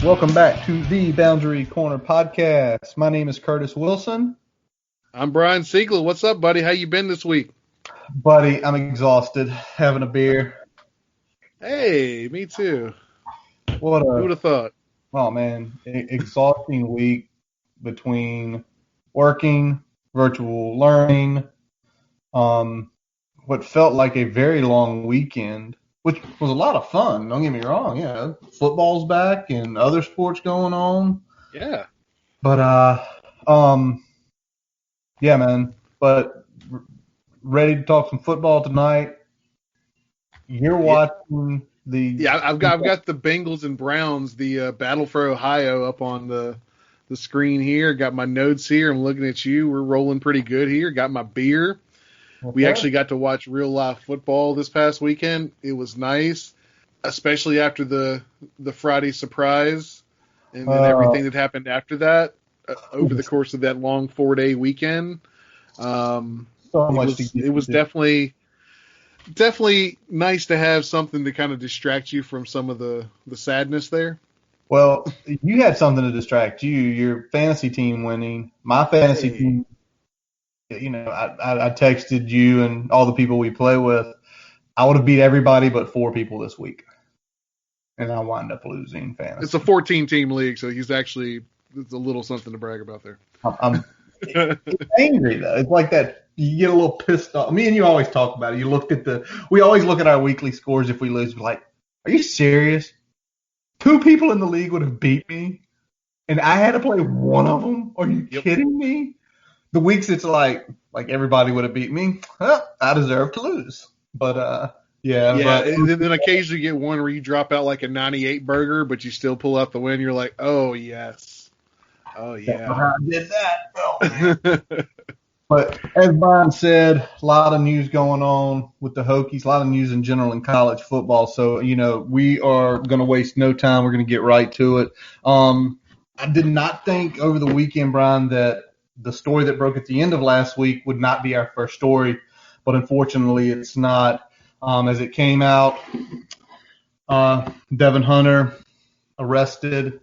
Welcome back to the Boundary Corner podcast. My name is Curtis Wilson. I'm Brian Siegler. What's up, buddy? How you been this week? Buddy, I'm exhausted, having a beer. Hey, me too. Who would have thought? Oh, man, exhausting week between working, virtual learning, what felt like a very long weekend, which was a lot of fun. Don't get me wrong. Yeah, football's back and other sports going on. Yeah. But, yeah, man. But ready to talk some football tonight. You're watching the. Yeah, I've got the Bengals and Browns, the Battle for Ohio, up on the screen here. Got my notes here. I'm looking at you. We're rolling pretty good here. Got my beer. Okay. We actually got to watch real live football this past weekend. It was nice, especially after the Friday surprise and then everything that happened after that over the course of that long 4-day weekend. It was definitely nice to have something to kind of distract you from some of the sadness there. Well, you had something to distract you. Your fantasy team winning. My fantasy team. You know, I texted you and all the people we play with. I would have beat everybody but 4 people this week, and I wind up losing fantasy. It's a 14-team league, so it's a little something to brag about there. It's angry though. It's like that. You get a little pissed off. Me and you always talk about it. We always look at our weekly scores. If we lose, we're like, "Are you serious? 2 people in the league would have beat me, and I had to play one of them? Are you kidding me?" The weeks it's like everybody would have beat me. Well, I deserve to lose. But yeah. And then occasionally you get one where you drop out like a 98 burger, but you still pull out the win. You're like, oh yes, oh yeah, I did that. Oh, but as Brian said, a lot of news going on with the Hokies. A lot of news in general in college football. So we are going to waste no time. We're going to get right to it. I did not think over the weekend, Brian, that the story that broke at the end of last week would not be our first story, but unfortunately it's not. As it came out, Devon Hunter arrested,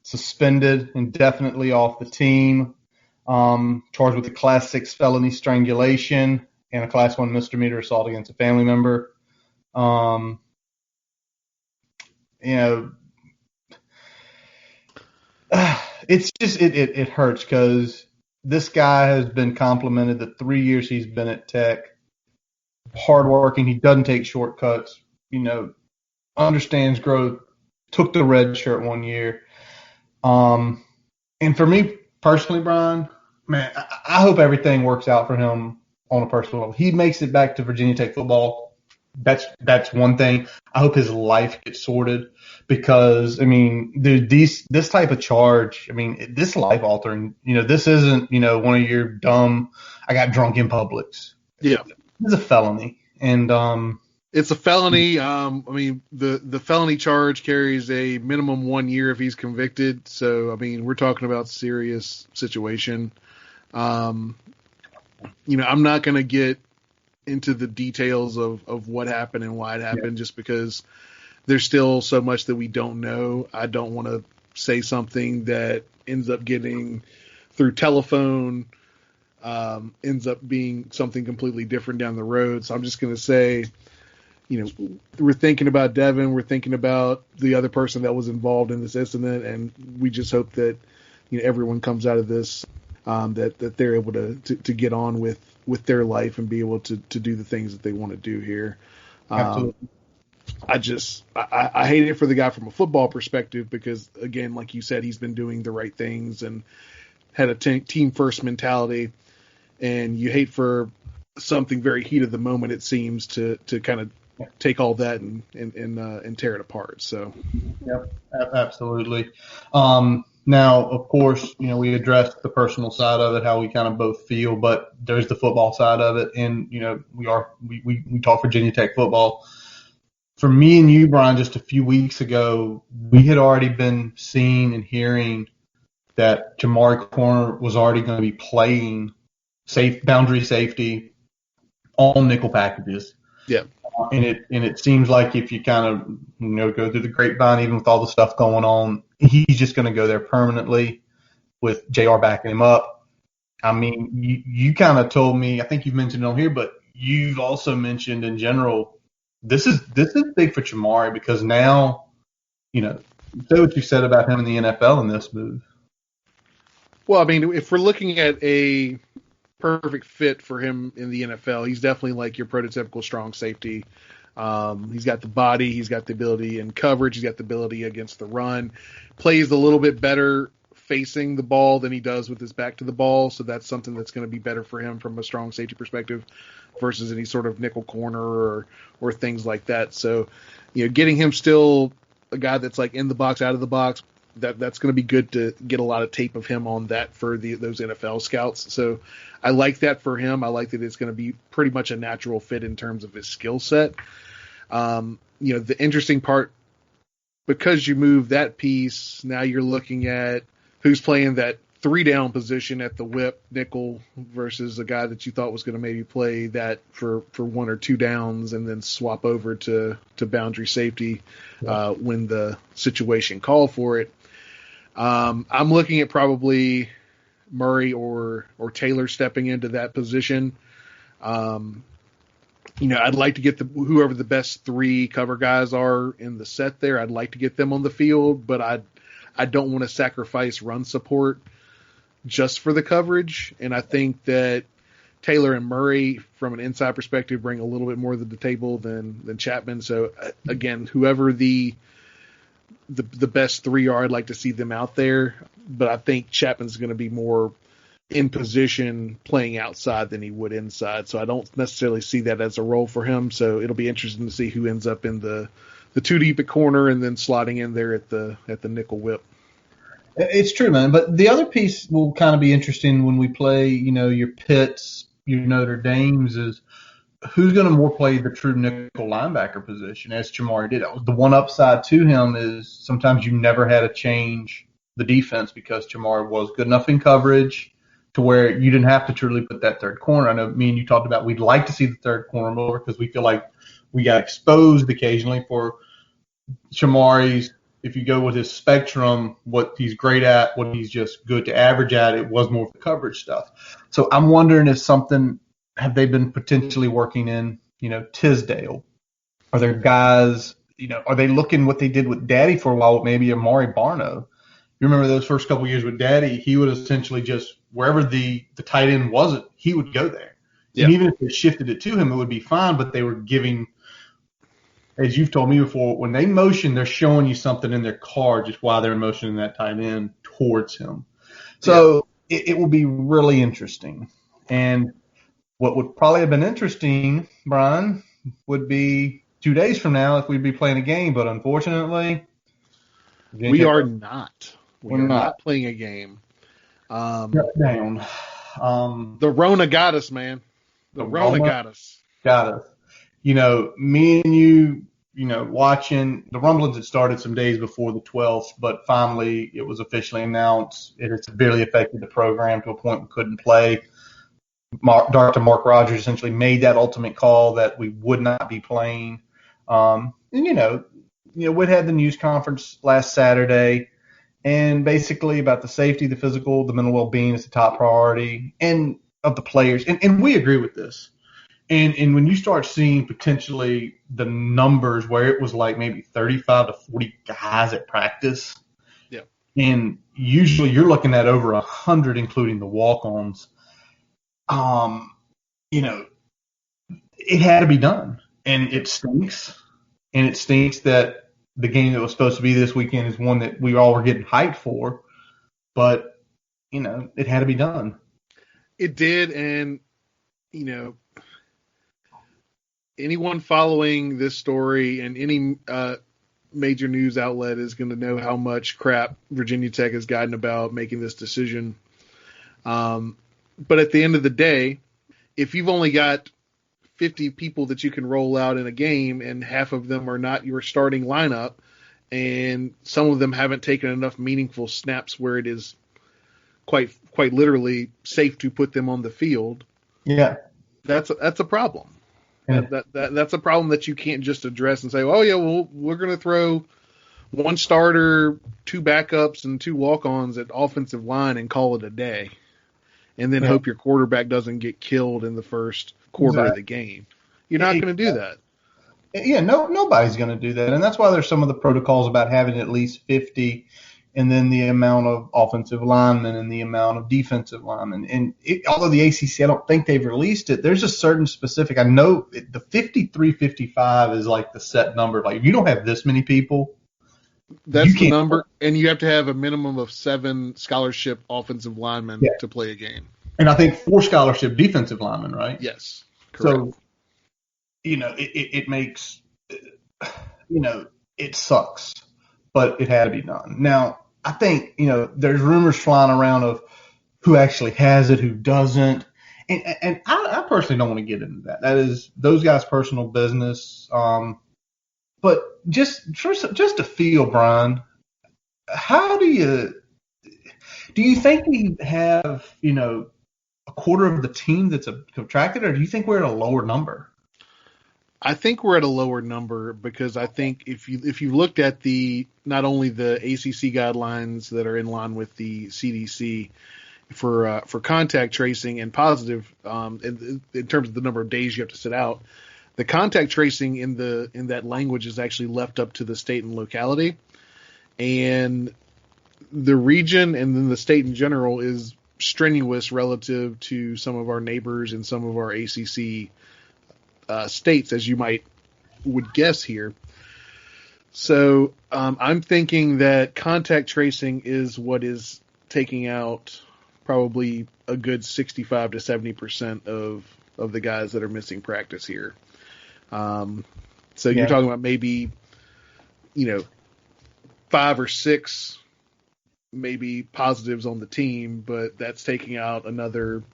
suspended indefinitely off the team, charged with a Class 6 felony strangulation and a Class 1 misdemeanor assault against a family member. It's just it hurts because this guy has been complimented the 3 years he's been at Tech. Hardworking. He doesn't take shortcuts. Understands growth. Took the red shirt 1 year. And for me personally, Brian, man, I hope everything works out for him on a personal level. He makes it back to Virginia Tech football. That's one thing. I hope his life gets sorted because, this type of charge, this life altering, this isn't, one of your dumb, I got drunk in Publix. Yeah. It's a felony. And, it's a felony. The felony charge carries a minimum 1 year if he's convicted. So, we're talking about serious situation. I'm not going to get into the details of what happened and why it happened just because there's still so much that we don't know. I don't want to say something that ends up getting through telephone, ends up being something completely different down the road. So I'm just going to say, we're thinking about Devin, we're thinking about the other person that was involved in this incident, and we just hope that everyone comes out of this that they're able to get on with their life and be able to do the things that they want to do here. Absolutely. I hate it for the guy from a football perspective because, again, like you said, he's been doing the right things and had a team first mentality, and you hate for something very heat of the moment, it seems, to kind of take all that and tear it apart. So, yep, absolutely. Now, of course, we addressed the personal side of it, how we kind of both feel, but there's the football side of it, and we talk Virginia Tech football. For me and you, Brian, just a few weeks ago, we had already been seeing and hearing that Jamari Corner was already going to be playing boundary safety on nickel packages. Yeah. And it seems like if you kind of go through the grapevine, even with all the stuff going on, he's just going to go there permanently with JR backing him up. I mean, you kind of told me, I think you've mentioned it on here, but you've also mentioned in general, this is big for Chamari because now, say what you said about him in the NFL in this move. Well, I mean, if we're looking at a perfect fit for him in the NFL, he's definitely like your prototypical strong safety. He's got the body, he's got the ability in coverage, he's got the ability against the run, plays a little bit better facing the ball than he does with his back to the ball, so that's something that's going to be better for him from a strong safety perspective versus any sort of nickel corner or things like that. So, getting him still a guy that's like in the box, out of the box, that's going to be good to get a lot of tape of him on that for those NFL scouts. So I like that for him. I like that it's going to be pretty much a natural fit in terms of his skill set. The interesting part, because you move that piece, now you're looking at who's playing that 3-down position at the whip nickel versus a guy that you thought was going to maybe play that for 1 or 2 downs and then swap over to boundary safety when the situation called for it. I'm looking at probably Murray or Taylor stepping into that position. I'd like to get whoever the best 3 cover guys are in the set there. I'd like to get them on the field, but I don't want to sacrifice run support just for the coverage. And I think that Taylor and Murray, from an inside perspective, bring a little bit more to the table than Chapman. So again, whoever the best 3 are, I'd like to see them out there. But I think Chapman's going to be more in position playing outside than he would inside. So I don't necessarily see that as a role for him. So it'll be interesting to see who ends up in the 2 deep at corner and then slotting in there at the nickel whip. It's true, man. But the other piece will kind of be interesting when we play, your Pitts, your Notre Dames, is who's going to more play the true nickel linebacker position, as Chamari did. The one upside to him is sometimes you never had to change the defense because Chamari was good enough in coverage to where you didn't have to truly put that third corner. I know me and you talked about we'd like to see the third corner more because we feel like we got exposed occasionally for Chamari's. If you go with his spectrum, what he's great at, what he's just good to average at, it was more of the coverage stuff. So I'm wondering if have they been potentially working in, Tisdale? Are there guys, are they looking what they did with Daddy for a while with maybe Amari Barno? You remember those first couple of years with Daddy, he would essentially just, wherever the tight end wasn't, he would go there. Yeah. And even if they shifted it to him, it would be fine, but they were giving, as you've told me before, when they motion, they're showing you something in their card just while they're motioning that tight end towards him. So it will be really interesting. And what would probably have been interesting, Brian, would be 2 days from now if we'd be playing a game. But unfortunately, we are not. We're not playing a game. Down. The Rona got us, man. The Rona got us. Got us. Me and you, watching the rumblings had started some days before the 12th, but finally it was officially announced. It had severely affected the program to a point we couldn't play. Dr. Mark Rogers essentially made that ultimate call that we would not be playing. And we'd had the news conference last Saturday, and basically about the safety, the physical, the mental well-being is the top priority, and of the players. And we agree with this. And when you start seeing potentially the numbers where it was like maybe 35 to 40 guys at practice, and usually you're looking at over 100, including the walk-ons, it had to be done. And it stinks. And it stinks that the game that was supposed to be this weekend is one that we all were getting hyped for. But, it had to be done. It did. And, anyone following this story and any major news outlet is going to know how much crap Virginia Tech has gotten about making this decision. But at the end of the day, if you've only got 50 people that you can roll out in a game and half of them are not your starting lineup and some of them haven't taken enough meaningful snaps where it is quite literally safe to put them on the field. Yeah. That's a problem. That's a problem that you can't just address and say, oh yeah, well we're going to throw one starter, two backups, and two walk-ons at offensive line and call it a day, and then hope your quarterback doesn't get killed in the first quarter of the game. You're not going to do that. Yeah, nobody's going to do that, and that's why there's some of the protocols about having at least 50, and then the amount of offensive linemen and the amount of defensive linemen. And although the ACC, I don't think they've released it, there's a certain specific. I know the 53, 55 is like the set number. Like if you don't have this many people, that's the number, and you have to have a minimum of 7 scholarship offensive linemen to play a game. And I think 4 scholarship defensive linemen, right? Yes, correct. So, it makes, it sucks, but it had to be done. Now, I think, there's rumors flying around of who actually has it, who doesn't. And I personally don't want to get into that. That is those guys' personal business. But just to feel, Brian, how do you think we have, a quarter of the team that's contracted, or do you think we're at a lower number? I think we're at a lower number because I think if you looked at not only the ACC guidelines that are in line with the CDC for contact tracing and positive in terms of the number of days you have to sit out, the contact tracing in that language is actually left up to the state and locality, and the region and then the state in general is strenuous relative to some of our neighbors and some of our ACC states, as you would guess here. So I'm thinking that contact tracing is what is taking out probably a good 65 to 70% of the guys that are missing practice here. So you're talking about maybe, 5 or 6 maybe positives on the team, but that's taking out another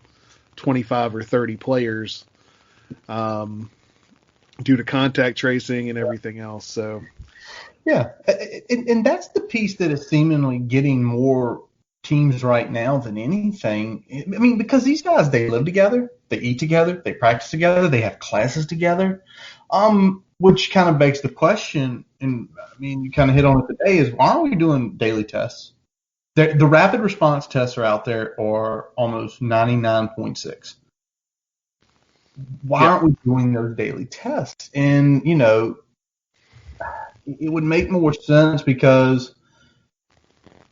25 or 30 players due to contact tracing and everything else. So, yeah, and that's the piece that is seemingly getting more teams right now than anything. I mean, because these guys, they live together, they eat together, they practice together, they have classes together, which kind of begs the question, and I mean, you kind of hit on it today, is why aren't we doing daily tests? The rapid response tests are out there are almost 99.6. Why aren't we doing those daily tests? And, it would make more sense because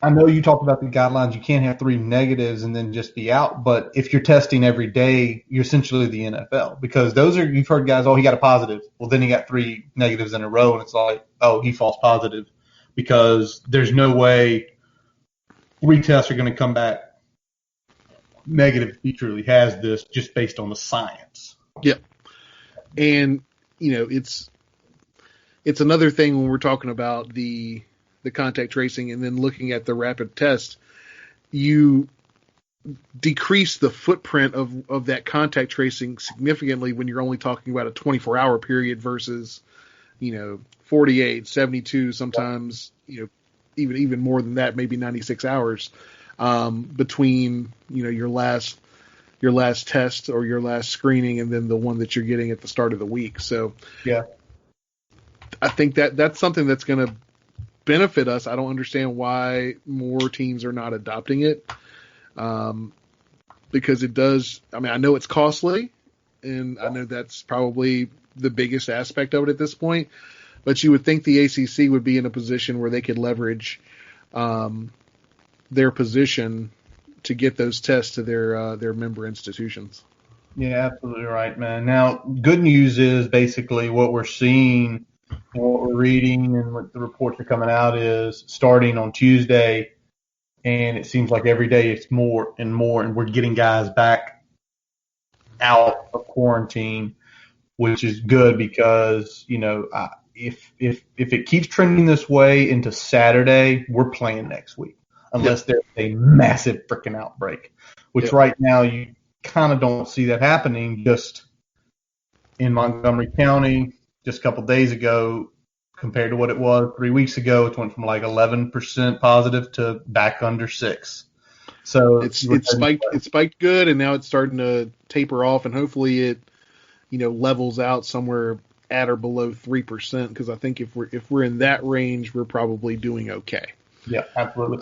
I know you talked about the guidelines. You can't have 3 negatives and then just be out. But if you're testing every day, you're essentially the NFL because you've heard guys, oh, he got a positive. Well, then he got 3 negatives in a row. And it's like, oh, he false positive because there's no way 3 tests are going to come back negative if he truly has this just based on the science. Yep. And, it's another thing when we're talking about the contact tracing and then looking at the rapid test, you decrease the footprint of that contact tracing significantly when you're only talking about a 24-hour period versus, 48, 72, sometimes, even more than that, maybe 96 hours between, your last test or your last screening and then the one that you're getting at the start of the week. So yeah, I think that's something that's going to benefit us. I don't understand why more teams are not adopting it. Because it does, I know it's costly and I know that's probably the biggest aspect of it at this point, but you would think the ACC would be in a position where they could leverage, their position to get those tests to their member institutions. Yeah, absolutely right, man. Now, good news is basically what we're seeing and what we're reading and what the reports are coming out is starting on Tuesday, and it seems like every day it's more and more, and we're getting guys back out of quarantine, which is good because, if it keeps trending this way into Saturday, we're playing next week. Unless there's a massive freaking outbreak, which right now you kind of don't see that happening. Just in Montgomery County, just a couple of days ago, compared to what it was 3 weeks ago, it went from like 11% positive to back under 6. So it spiked good, and now it's starting to taper off, and hopefully it levels out somewhere at or below 3%, because I think if we're in that range, we're probably doing okay. Yeah, absolutely.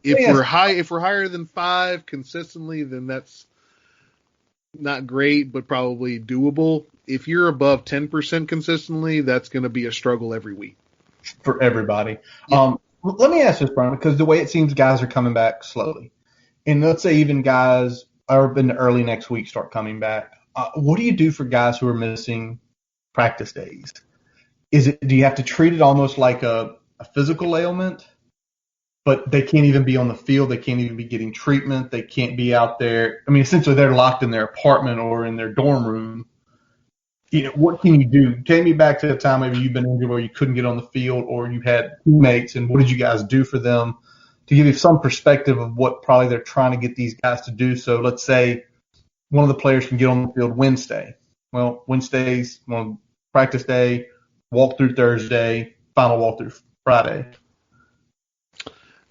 If we're higher than 5 consistently, then that's not great, but probably doable. If you're above 10% consistently, that's going to be a struggle every week for everybody. Yeah. Let me ask this, Brian, because the way it seems guys are coming back slowly, and let's say even guys are in the early next week start coming back. What do you do for guys who are missing practice days? Do you have to treat it almost like a physical ailment, but they can't even be on the field, they can't even be getting treatment, they can't be out there? I mean, essentially they're locked in their apartment or in their dorm room. What can you do? Take me back to the time maybe you've been injured where you couldn't get on the field, or you had teammates, and what did you guys do for them to give you some perspective of what probably they're trying to get these guys to do? So let's say one of the players can get on the field Wednesday. Well, Wednesday's practice day, walkthrough Thursday, final walkthrough Friday.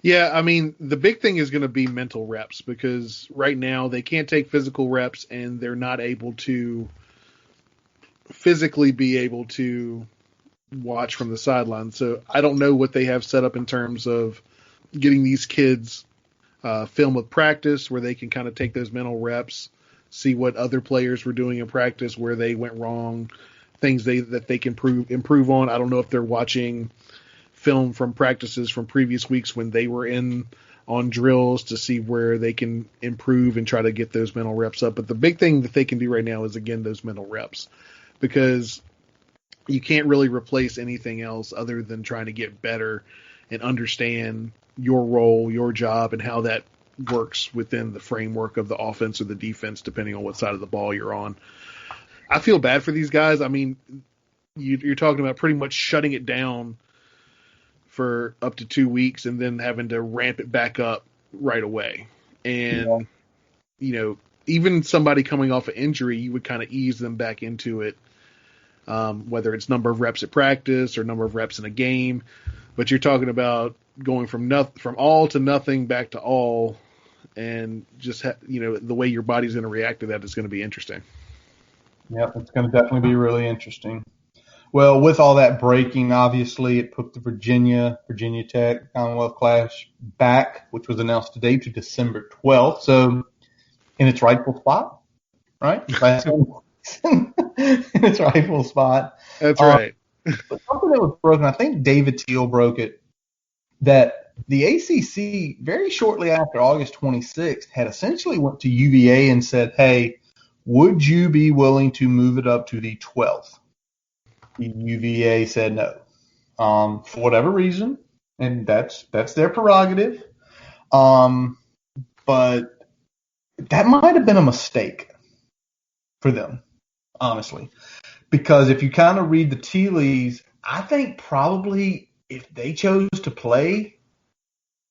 Yeah, I mean, the big thing is going to be mental reps, because right now they can't take physical reps and they're not able to physically be able to watch from the sideline. So I don't know what they have set up in terms of getting these kids film of practice where they can kind of take those mental reps, see what other players were doing in practice, where they went wrong, things that they can improve on. I don't know if they're watching film from practices from previous weeks when they were in on drills to see where they can improve and try to get those mental reps up. But the big thing that they can do right now is, again, those mental reps, because you can't really replace anything else other than trying to get better and understand your role, your job, and how that works within the framework of the offense or the defense, depending on what side of the ball you're on. I feel bad for these guys. I mean, you're talking about pretty much shutting it down for up to 2 weeks and then having to ramp it back up right away. And, even somebody coming off an injury, you would kind of ease them back into it, whether it's number of reps at practice or number of reps in a game. But you're talking about going from all to nothing back to all, and just the way your body's going to react to that is going to be interesting. Yeah, it's going to definitely be really interesting. Well, with all that breaking, obviously, it put the Virginia Tech Commonwealth Clash back, which was announced today, to December 12th. So, in its rightful spot, right? In its rightful spot. That's right. But something that was broken, I think David Teal broke it, that the ACC, very shortly after August 26th, had essentially went to UVA and said, hey, would you be willing to move it up to the 12th? The UVA said no, for whatever reason, and that's their prerogative. But that might have been a mistake for them, honestly, because if you kind of read the tea leaves, I think probably if they chose to play,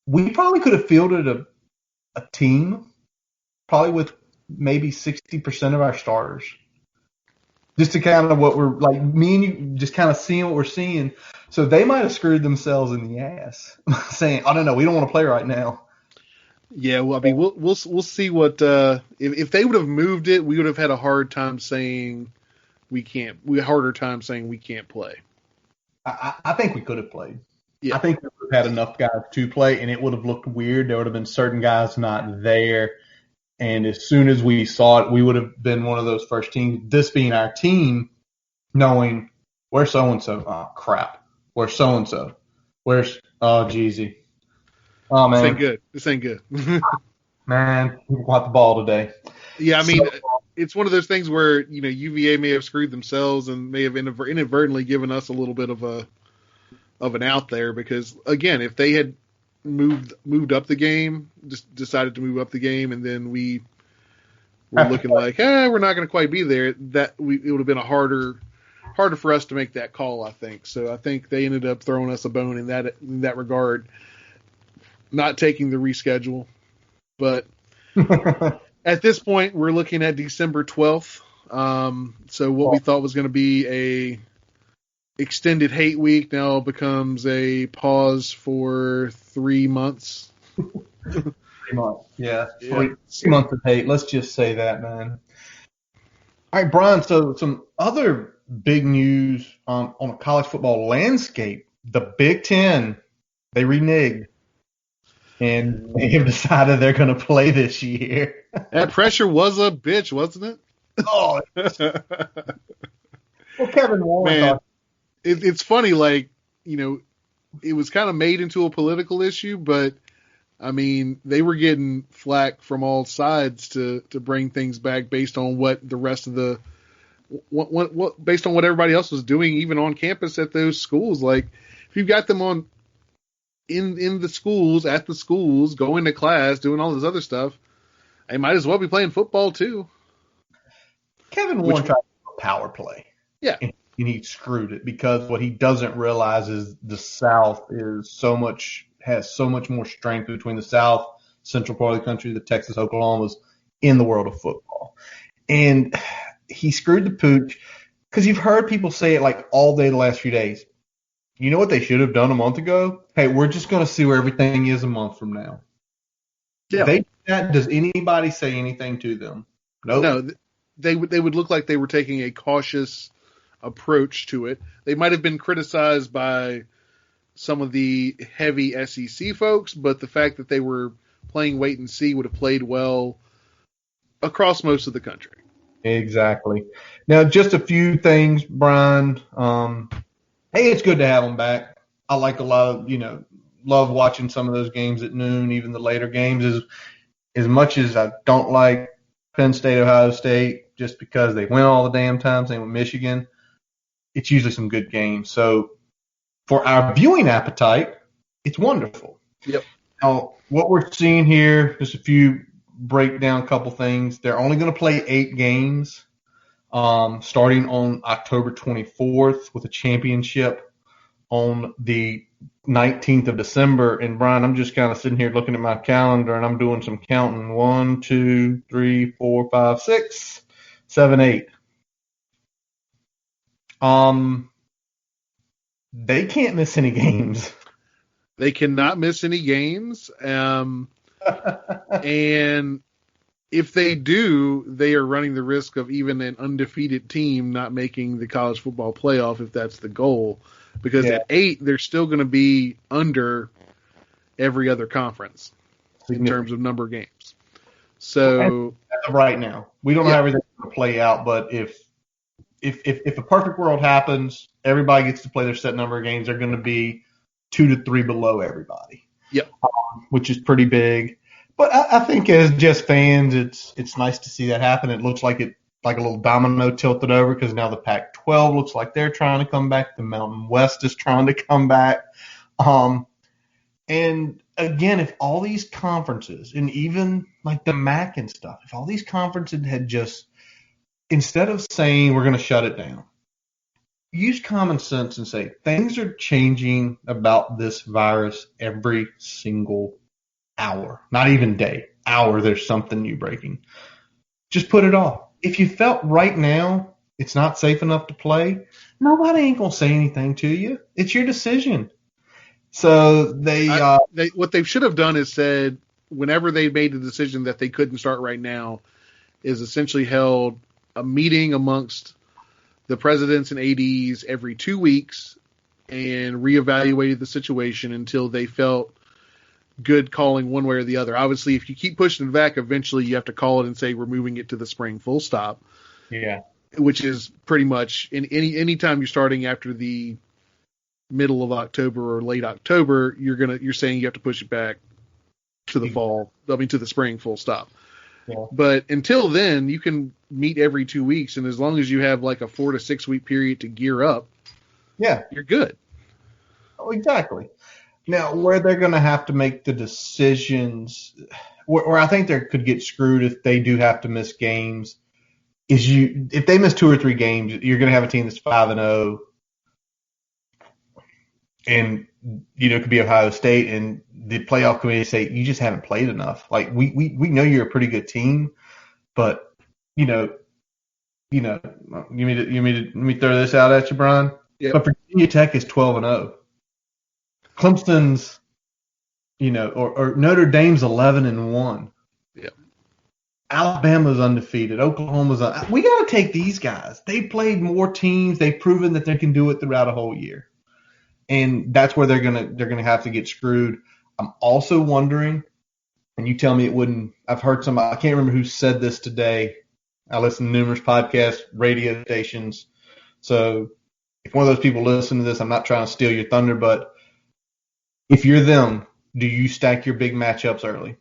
we probably could have fielded a team, probably with maybe 60% of our starters. Just to kind of what we're like, me and you just kind of seeing what we're seeing. So they might have screwed themselves in the ass saying, I don't know, we don't want to play right now. Yeah, well, I mean, we'll see what if they would have moved it, we would have had a hard time saying we can't. Harder time saying we can't play. I think we could have played. Yeah. I think we would have had enough guys to play, and it would have looked weird. There would have been certain guys not there. And as soon as we saw it, we would have been one of those first teams, this being our team, knowing where's so-and-so? Oh, crap. Where's so-and-so? Where's – oh, Jeezy. Oh, man. This ain't good. Man, we got the ball today. Yeah, I mean, it's one of those things where, UVA may have screwed themselves and may have inadvertently given us a little bit of an out there, because, again, if they had moved up the game, just decided to move up the game, and then we were looking like, we're not going to quite be there, it would have been harder for us to make that call, I think. So I think they ended up throwing us a bone in that regard, not taking the reschedule. But at this point, we're looking at December 12th. So what we thought was going to be a extended hate week now becomes a pause for 3 months. 3 months, yeah. 3 months of hate. Let's just say that, man. All right, Brian. So some other big news on a college football landscape. The Big Ten, they reneged and they have decided they're going to play this year. That pressure was a bitch, wasn't Oh, it? well, Kevin Warren Man, thought, it's funny, like, it was kind of made into a political issue, but I mean, they were getting flack from all sides to bring things back based on what the rest of the what based on what everybody else was doing, even on campus at those schools. Like, if you've got them on in the schools, at the schools, going to class, doing all this other stuff, they might as well be playing football too. Kevin Warren tried to do a power play. Yeah. And he screwed it because what he doesn't realize is the South has so much more strength between the South, central part of the country, the Texas, Oklahomas, in the world of football. And he screwed the pooch because you've heard people say it like all day the last few days. You know what they should have done a month ago? Hey, we're just going to see where everything is a month from now. Yeah. Does anybody say anything to them? Nope. No, they would look like they were taking a cautious approach to it. They might have been criticized by some of the heavy SEC folks, but the fact that they were playing wait and see would have played well across most of the country. Exactly. Now, just a few things, Brian. Hey, it's good to have them back. I like a lot of, love watching some of those games at noon, even the later games. As much as I don't like Penn State, Ohio State, just because they win all the damn time, same with Michigan, it's usually some good games. So for our viewing appetite, it's wonderful. Yep. Now, what we're seeing here, just a few break down a couple things. They're only going to play 8 games, starting on October 24th with a championship on the 19th of December. And Brian, I'm just kind of sitting here looking at my calendar and I'm doing some counting. 1, 2, 3, 4, 5, 6, 7, 8. They can't miss any games. They cannot miss any games. And if they do, they are running the risk of even an undefeated team not making the college football playoff if that's the goal. Because at 8, they're still going to be under every other conference in terms of number of games. So as of right now, we don't know how everything's going to play out, but if a perfect world happens, everybody gets to play their set number of games. They're going to be 2 to 3 below everybody. Yep. Which is pretty big. But I think as just fans, it's nice to see that happen. It looks like a little domino tilted over because now the Pac-12 looks like they're trying to come back. The Mountain West is trying to come back. And again, if all these conferences and even like the MAC and stuff, if all these conferences had just, instead of saying we're going to shut it down, use common sense and say things are changing about this virus every single hour, not even day, hour, there's something new breaking. Just put it off. If you felt right now it's not safe enough to play, nobody ain't going to say anything to you. It's your decision. So what they should have done is said, whenever they made the decision that they couldn't start right now, is essentially held a meeting amongst the presidents and ADs every 2 weeks and reevaluated the situation until they felt good calling one way or the other. Obviously, if you keep pushing it back, eventually you have to call it and say we're moving it to the spring full stop. Yeah. Which is pretty much in any time you're starting after the middle of October or late October, you're saying you have to push it back to the fall. I mean, to the spring full stop. Yeah. But until then, you can meet every 2 weeks, and as long as you have like a 4 to 6 week period to gear up, you're good. Oh, exactly. Now, where they're going to have to make the decisions, where I think they could get screwed if they do have to miss games, is if they miss 2 or 3 games, you're going to have a team that's 5-0, and it could be Ohio State, and the playoff committee say you just haven't played enough. Like we know you're a pretty good team, but let me throw this out at you, Brian. Yep. But Virginia Tech is 12-0. Clemson's, or Notre Dame's 11-1. Yeah. Alabama's undefeated. Oklahoma's we got to take these guys. They played more teams. They've proven that they can do it throughout a whole year, and that's where they're gonna have to get screwed. I'm also wondering, and you tell me it wouldn't. I've heard somebody. I can't remember who said this today. I listen to numerous podcasts, radio stations. So if one of those people listen to this, I'm not trying to steal your thunder, but if you're them, do you stack your big matchups early?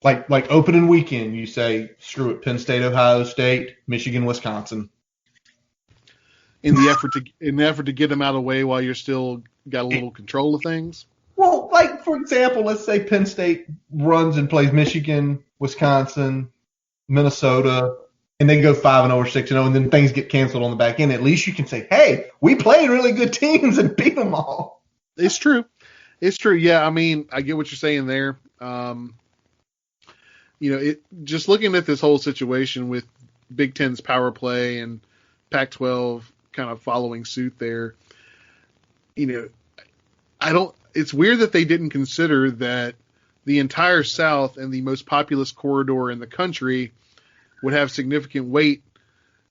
Like opening weekend, you say, screw it, Penn State, Ohio State, Michigan, Wisconsin. In the effort to get them out of the way while you're still got a little control of things? Well, like, for example, let's say Penn State runs and plays Michigan, Wisconsin, Minnesota, and they go 5-0 or 6-0, and then things get canceled on the back end. At least you can say, hey, we played really good teams and beat them all. It's true. It's true. Yeah, I mean, I get what you're saying there. Just looking at this whole situation with Big Ten's power play and Pac-12 kind of following suit there, it's weird that they didn't consider that the entire South and the most populous corridor in the country would have significant weight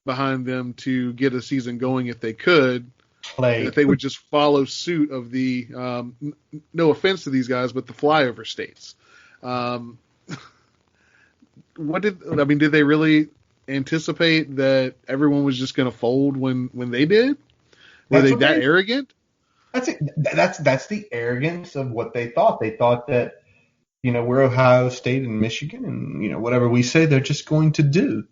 behind them to get a season going if they could. That they would just follow suit of the, no offense to these guys, but the flyover states. Did they really anticipate that everyone was just going to fold when they did? Were they that arrogant? That's it. That's the arrogance of what they thought. They thought that, we're Ohio State and Michigan, and whatever we say, they're just going to do.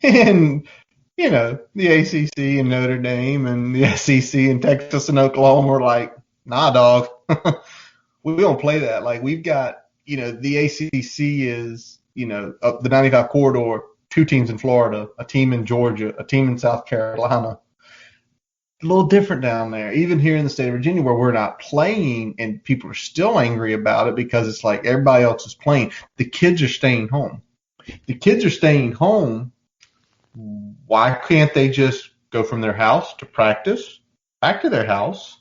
And the ACC and Notre Dame and the SEC and Texas and Oklahoma were like, nah, dog, we don't play that. Like, we've got, the ACC is, up the 95 corridor, 2 teams in Florida, a team in Georgia, a team in South Carolina. A little different down there, even here in the state of Virginia, where we're not playing and people are still angry about it because it's like everybody else is playing. The kids are staying home. Why can't they just go from their house to practice, back to their house,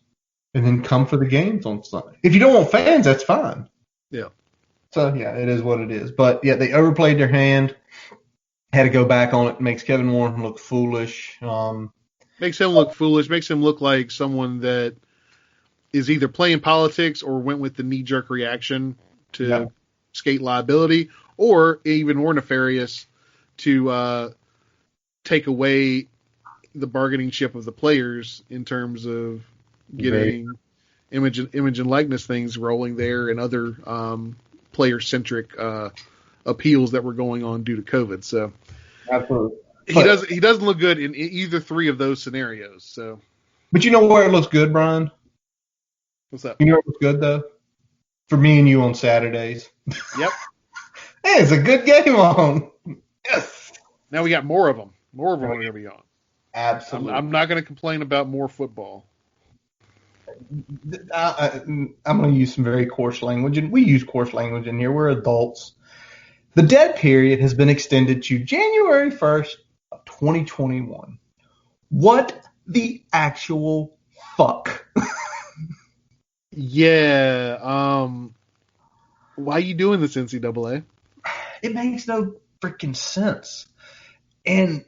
and then come for the games on Sunday? If you don't want fans, that's fine. Yeah. So, yeah, it is what it is. But, yeah, they overplayed their hand, had to go back on it. Makes Kevin Warren look foolish. Makes him look foolish. Makes him look like someone that is either playing politics or went with the knee-jerk reaction to skate liability, or even more nefarious to take away the bargaining chip of the players in terms of getting image and likeness things rolling there and other player-centric appeals that were going on due to COVID. So absolutely. He doesn't look good in either 3 of those scenarios. So, but you know where it looks good, Brian? What's up? You know where it looks good though? For me and you on Saturdays. Yep. Hey, it's a good game on. Yes. Now we got more of them. More of them are going to be on. Absolutely. I'm not going to complain about more football. I'm going to use some very coarse language, and we use coarse language in here. We're adults. The dead period has been extended to January 1st of 2021. What the actual fuck? Yeah. Why are you doing this, NCAA? It makes no freaking sense. And,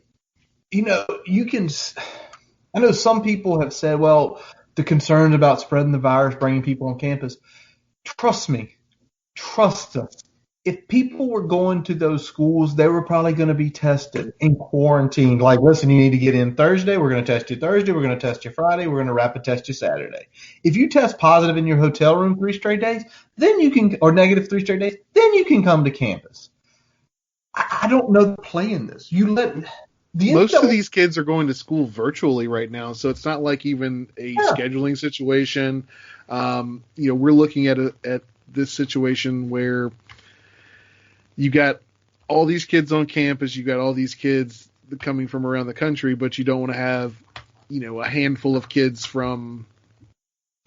I know some people have said, well, the concerns about spreading the virus, bringing people on campus. Trust me. Trust us. If people were going to those schools, they were probably going to be tested and quarantined. Like, listen, you need to get in Thursday. We're going to test you Thursday. We're going to test you Friday. We're going to rapid test you Saturday. If you test positive in your hotel room 3 straight days, then you can, or negative 3 straight days, then you can come to campus. I don't know the play in this. Most of these kids are going to school virtually right now, so it's not like even a scheduling situation. We're looking at this situation where you got all these kids on campus, you got all these kids coming from around the country, but you don't want to have, a handful of kids from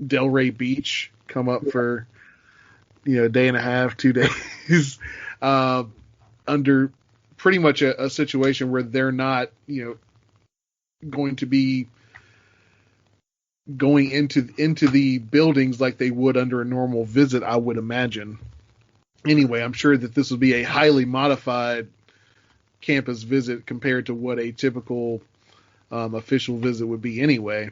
Delray Beach come up for, a day and a half, 2 days, under pretty much a situation where they're not, going to be going into the buildings like they would under a normal visit, I would imagine. Anyway, I'm sure that this will be a highly modified campus visit compared to what a typical official visit would be anyway.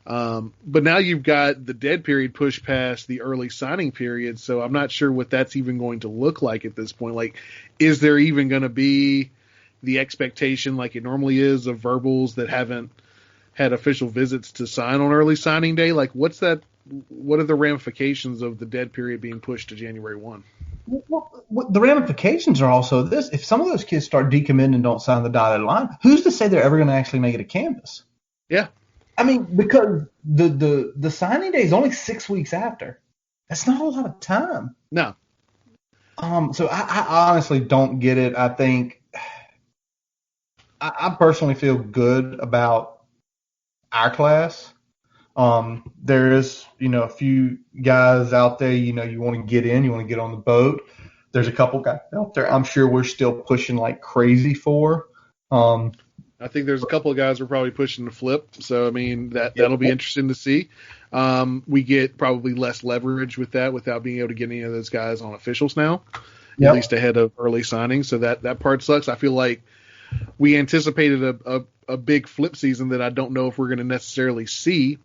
But now you've got the dead period pushed past the early signing period, so I'm not sure what that's even going to look like at this point. Like, is there even going to be the expectation, like it normally is, of verbals that haven't had official visits to sign on early signing day? Like, what's that? What are the ramifications of the dead period being pushed to January 1? Well, the ramifications are also this. If some of those kids start decommitting and don't sign the dotted line, who's to say they're ever going to actually make it to campus? Yeah. I mean, because the signing day is only 6 weeks after. That's not a lot of time. No. So I honestly don't get it. I think I personally feel good about our class. There is, a few guys out there, you want to get in, you want to get on the boat. There's a couple guys out there I'm sure we're still pushing like crazy for. I think there's a couple of guys we're probably pushing to flip. So, I mean, that'll be interesting to see. We get probably less leverage with that without being able to get any of those guys on officials now, at least ahead of early signings. So that part sucks. I feel like we anticipated a big flip season that I don't know if we're going to necessarily see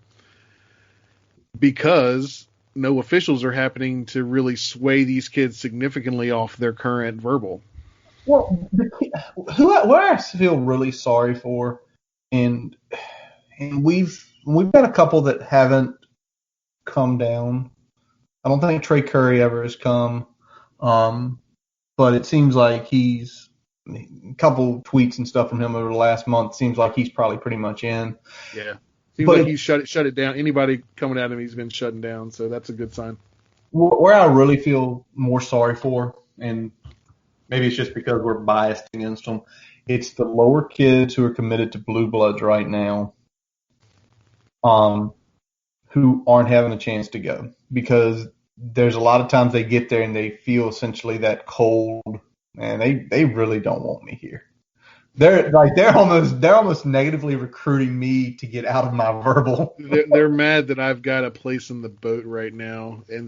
because no officials are happening to really sway these kids significantly off their current verbal. Well, who I feel really sorry for, and we've got a couple that haven't come down. I don't think Trey Curry ever has come, but it seems like a couple tweets and stuff from him over the last month seems like he's probably pretty much in. Yeah, seems like he's shut it down. Anybody coming at him, he's been shutting down, so that's a good sign. Where I really feel more sorry for, and maybe it's just because we're biased against them, it's the lower kids who are committed to Blue Bloods right now, who aren't having a chance to go because there's a lot of times they get there and they feel essentially that cold, and they really don't want me here. They're almost negatively recruiting me to get out of my verbal. They're mad that I've got a place in the boat right now, and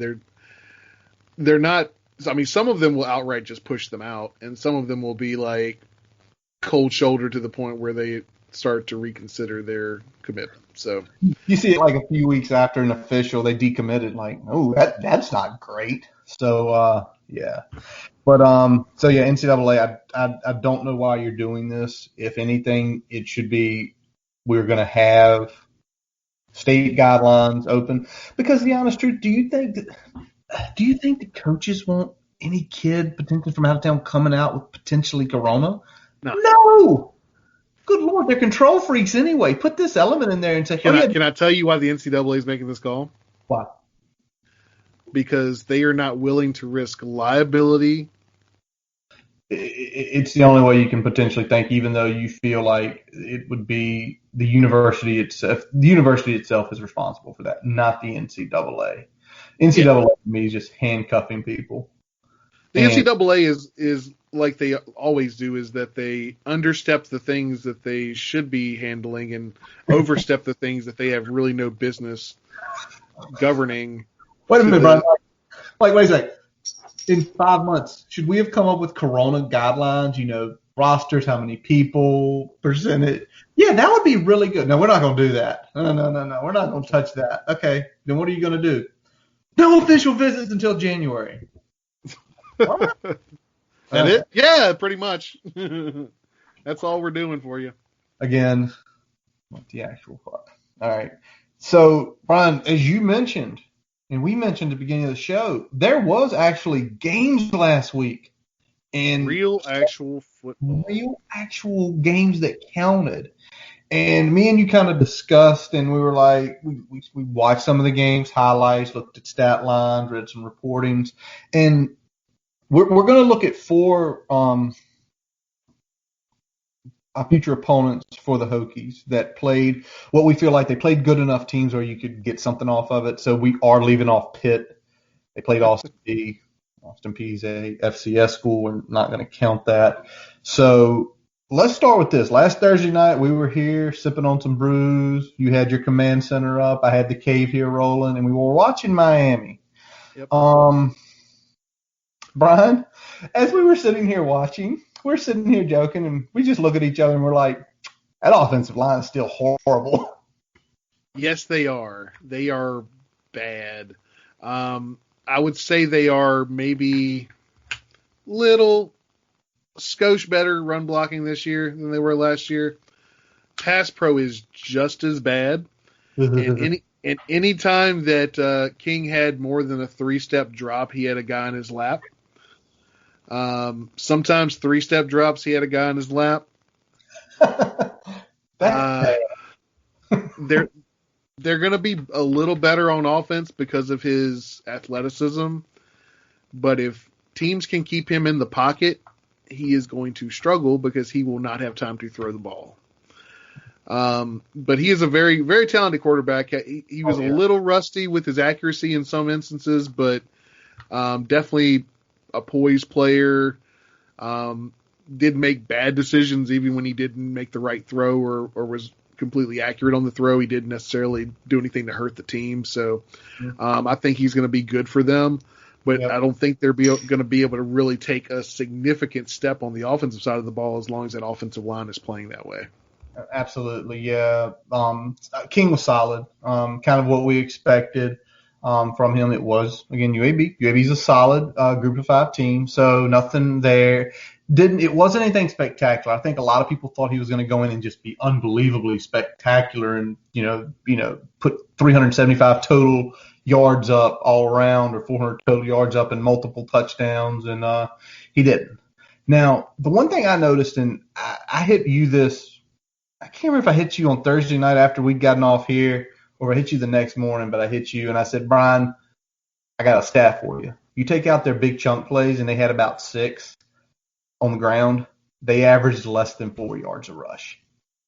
they're not. I mean, some of them will outright just push them out, and some of them will be like cold shoulder to the point where they start to reconsider their commitment. So you see it like a few weeks after an official, they decommitted. Like, oh, that's not great. So yeah, but so yeah, NCAA. I don't know why you're doing this. If anything, it should be we're going to have state guidelines open because the honest truth, do you think the coaches want any kid potentially from out of town coming out with potentially corona? No. Good Lord, they're control freaks anyway. Put this element in there and say, Can I tell you why the NCAA is making this call? Why? Because they are not willing to risk liability. It's the only way you can potentially think, even though you feel like it would be the university itself. The university itself is responsible for that, not the NCAA. NCAA to me is just handcuffing people. The NCAA is like they always do, is that they understep the things that they should be handling and overstep the things that they have really no business governing. Wait a minute, Brian. Like, wait a second. In 5 months, should we have come up with corona guidelines, rosters, how many people, percentage? Yeah, that would be really good. No, we're not going to do that. No. We're not going to touch that. Okay, then what are you going to do? No official visits until January. That it? Yeah, pretty much. That's all we're doing for you. Again, what the actual fuck. All right. So, Brian, as you mentioned, and we mentioned at the beginning of the show, there was actually games last week. And real actual football. Real actual games that counted. And me and you kind of discussed, and we were like, we watched some of the games, highlights, looked at stat lines, read some reportings, and we're going to look at four future opponents for the Hokies that played what we feel like they played good enough teams where you could get something off of it. So we are leaving off Pitt. They played Austin Peay. Austin Peay's a FCS school. We're not going to count that. So let's start with this. Last Thursday night, we were here sipping on some brews. You had your command center up. I had the cave here rolling, and we were watching Miami. Yep. Brian, as we were sitting here watching, we're sitting here joking, and we just look at each other and we're like, that offensive line is still horrible. Yes, they are. They are bad. I would say they are maybe little skosh better run blocking this year than they were last year. Pass pro is just as bad. And any time that King had more than a 3-step drop, he had a guy in his lap. Sometimes 3-step drops, he had a guy in his lap. They're going to be a little better on offense because of his athleticism. But if teams can keep him in the pocket, he is going to struggle because he will not have time to throw the ball. But he is a very, very talented quarterback. He was a little rusty with his accuracy in some instances, but definitely a poised player. Did make bad decisions even when he didn't make the right throw or was completely accurate on the throw. He didn't necessarily do anything to hurt the team. So I think he's going to be good for them. But I don't think they're going to be able to really take a significant step on the offensive side of the ball as long as that offensive line is playing that way. Absolutely, yeah. King was solid, kind of what we expected from him. It was, again, UAB. UAB's a solid group of 5 team, so nothing there. It wasn't anything spectacular. I think a lot of people thought he was going to go in and just be unbelievably spectacular and, put 375 total yards up all around or 400 total yards up and multiple touchdowns, and he didn't. Now, the one thing I noticed, and I hit you this, I can't remember if I hit you on Thursday night after we'd gotten off here or I hit you the next morning, but I hit you and I said, Brian, I got a stat for you. You take out their big chunk plays, and they had about 6 on the ground. They averaged less than 4 yards a rush.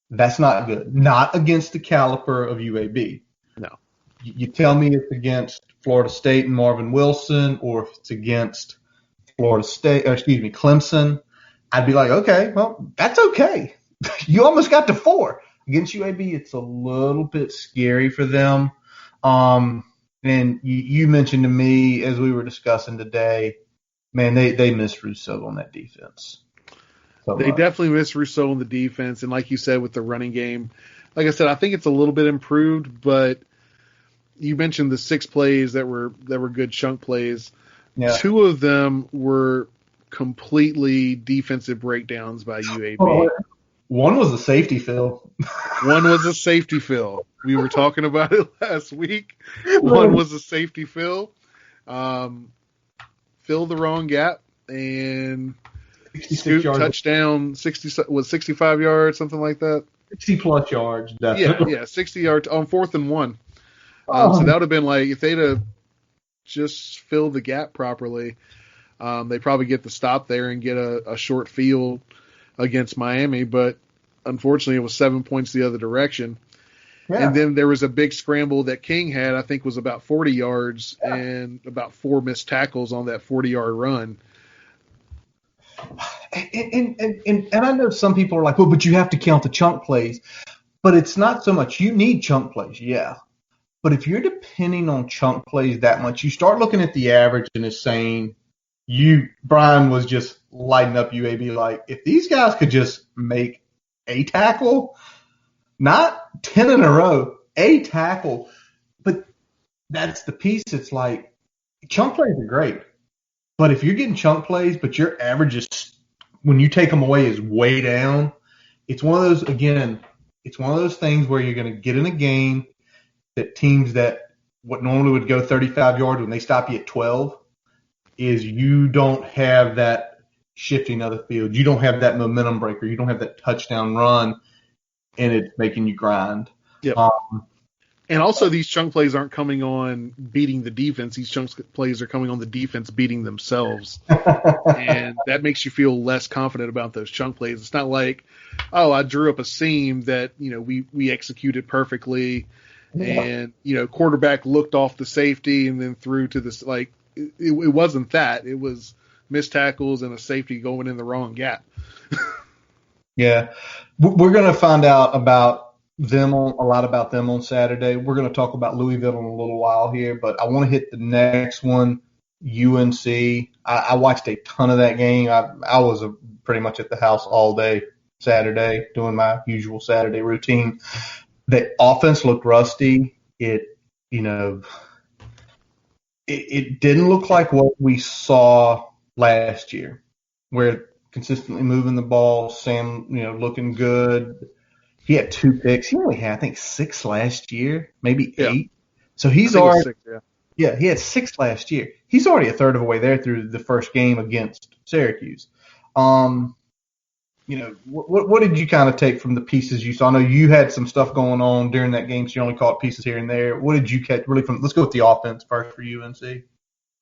That's not good. Not against the caliber of UAB. No. You tell me it's against Florida State and Marvin Wilson, or if it's against Clemson, I'd be like, okay, well, that's okay. You almost got to 4. Against UAB, it's a little bit scary for them. And you mentioned to me as we were discussing today, man, they missed Rousseau on that defense. They definitely missed Rousseau on the defense. And like you said, with the running game, like I said, I think it's a little bit improved, but you mentioned the 6 plays that were good chunk plays. Yeah. 2 of them were completely defensive breakdowns by UAB. Oh, one was a safety fill. One was a safety fill. We were talking about it last week. One was a safety fill. Fill the wrong gap and scoop touchdown, 65 yards, something like that. 60-plus yards, definitely. Yeah, 60 yards on 4th and 1. So that would have been like, if they'd have just filled the gap properly, they probably get the stop there and get a short field against Miami, but unfortunately it was 7 points the other direction. Yeah. And then there was a big scramble that King had, I think was about 40 yards and about 4 missed tackles on that 40-yard run. And I know some people are like, well, but you have to count the chunk plays. But it's not so much. You need chunk plays, yeah. But if you're depending on chunk plays that much, you start looking at the average and it's saying, Brian was just lighting up UAB like, if these guys could just make a tackle, not 10 in a row, a tackle. But that's the piece. It's like, chunk plays are great. But if you're getting chunk plays, but your average is, when you take them away, is way down, it's one of those things where you're going to get in a game that teams that what normally would go 35 yards, when they stop you at 12, is you don't have that shifting of the field. You don't have that momentum breaker. You don't have that touchdown run, and it's making you grind. Yep. And also, these chunk plays aren't coming on beating the defense. These chunk plays are coming on the defense beating themselves. And that makes you feel less confident about those chunk plays. It's not like, oh, I drew up a seam that, we executed perfectly. Yeah. And, quarterback looked off the safety and then threw to this. Like, it wasn't that. It was missed tackles and a safety going in the wrong gap. Yeah. We're going to find out about a lot about them on Saturday. We're going to talk about Louisville in a little while here, but I want to hit the next one UNC. I watched a ton of that game. I was pretty much at the house all day Saturday doing my usual Saturday routine. The offense looked rusty. It didn't look like what we saw last year, where consistently moving the ball, Sam, looking good. He had 2 picks. He only had, I think, 6 last year, maybe 8. So he's already 6, yeah, he had 6 last year. He's already a third of the way there through the first game against Syracuse. What did you kind of take from the pieces you saw? I know you had some stuff going on during that game, so you only caught pieces here and there. What did you catch really from? Let's go with the offense first for UNC.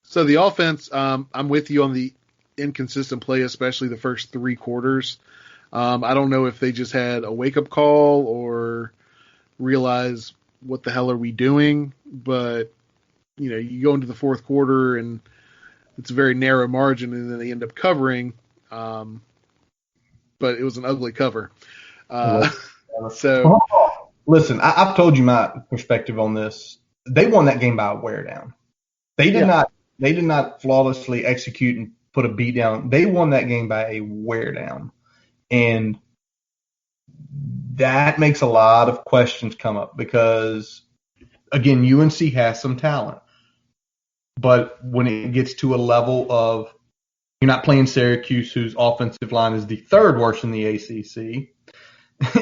So the offense, I'm with you on the inconsistent play, especially the first 3 quarters. I don't know if they just had a wake-up call or realize what the hell are we doing, but you go into the fourth quarter and it's a very narrow margin, and then they end up covering. But it was an ugly cover. Listen, I've told you my perspective on this. They won that game by a wear down. They did not. They did not flawlessly execute and put a beat down. They won that game by a wear down, and that makes a lot of questions come up because, again, UNC has some talent, but when it gets to a level of you're not playing Syracuse, whose offensive line is the 3rd worst in the ACC,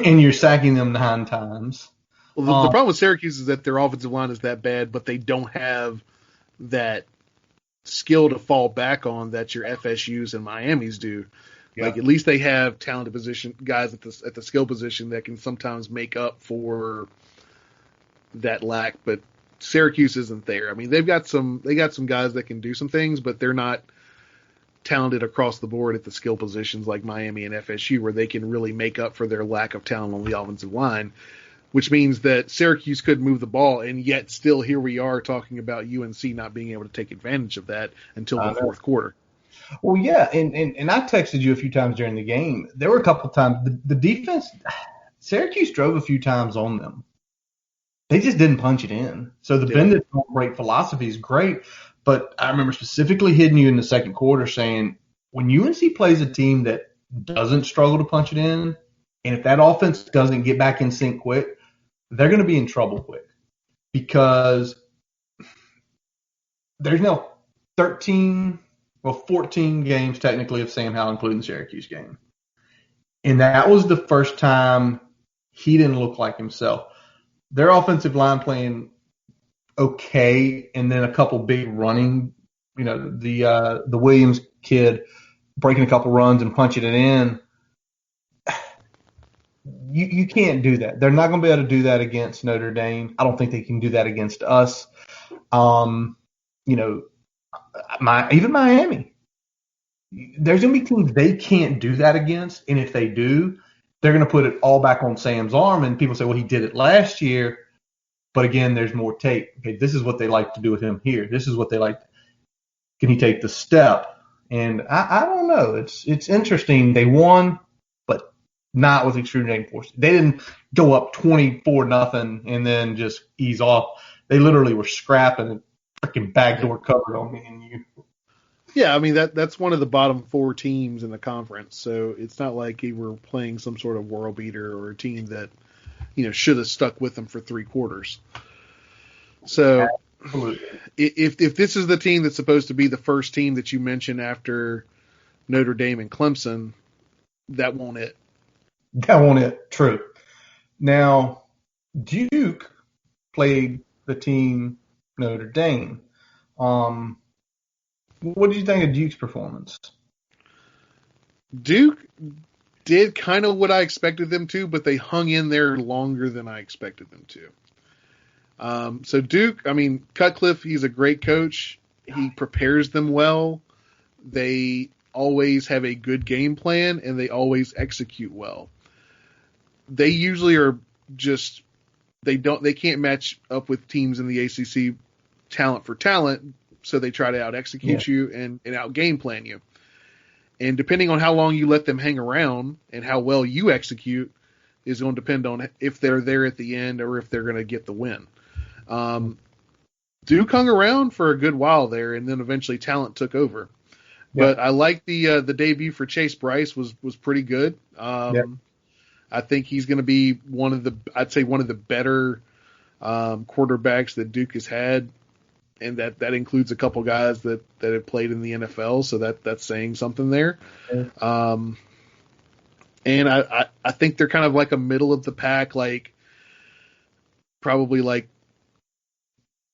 and you're sacking them 9 times. Well, the problem with Syracuse is that their offensive line is that bad, but they don't have that skill to fall back on that your FSUs and Miamis do. Yeah. Like, at least they have talented position guys at the skill position that can sometimes make up for that lack, but Syracuse isn't there. I mean, they got some guys that can do some things, but they're not talented across the board at the skill positions like Miami and FSU, where they can really make up for their lack of talent on the offensive line, which means that Syracuse could move the ball, and yet still here we are talking about UNC not being able to take advantage of that until the fourth quarter. Well, yeah, and I texted you a few times during the game. There were a couple of times the defense, Syracuse drove a few times on them. They just didn't punch it in. So the bend it don't break philosophy is great. But I remember specifically hitting you in the second quarter saying, when UNC plays a team that doesn't struggle to punch it in, and if that offense doesn't get back in sync quick, they're going to be in trouble quick. Because there's now 14 games technically of Sam Howell, including the Syracuse game. And that was the first time he didn't look like himself. Their offensive line playing okay, and then a couple big running, the Williams kid breaking a couple runs and punching it in. You can't do that. They're not going to be able to do that against Notre Dame. I don't think they can do that against us. Even Miami. There's going to be teams they can't do that against, and if they do, they're going to put it all back on Sam's arm, and people say, well, he did it last year. But again, there's more tape. Okay, this is what they like to do with him here. This is what they like. Can he take the step? And I don't know. It's interesting. They won, but not with extreme force. They didn't go up 24-0 and then just ease off. They literally were scrapping and freaking backdoor covered on me and you. Yeah, I mean that's one of the bottom 4 teams in the conference. So it's not like you were playing some sort of world beater or a team that should have stuck with them for 3 quarters. So if this is the team that's supposed to be the first team that you mentioned after Notre Dame and Clemson, that won't it. That won't it. True. Now, Duke played the team Notre Dame. What did you think of Duke's performance? Duke did kind of what I expected them to, but they hung in there longer than I expected them to. So Duke, I mean, Cutcliffe, he's a great coach. He prepares them well. They always have a good game plan, and they always execute well. They usually are just they can't match up with teams in the ACC talent for talent, so they try to out execute you and out game plan you. And depending on how long you let them hang around and how well you execute is going to depend on if they're there at the end or if they're going to get the win. Duke hung around for a good while there, and then eventually talent took over. But I like the debut for Chase Bryce was pretty good. I think he's going to be one of the better quarterbacks that Duke has had, and that includes a couple guys that have played in the NFL. So that's saying something there. And I think they're kind of like a middle of the pack, like probably like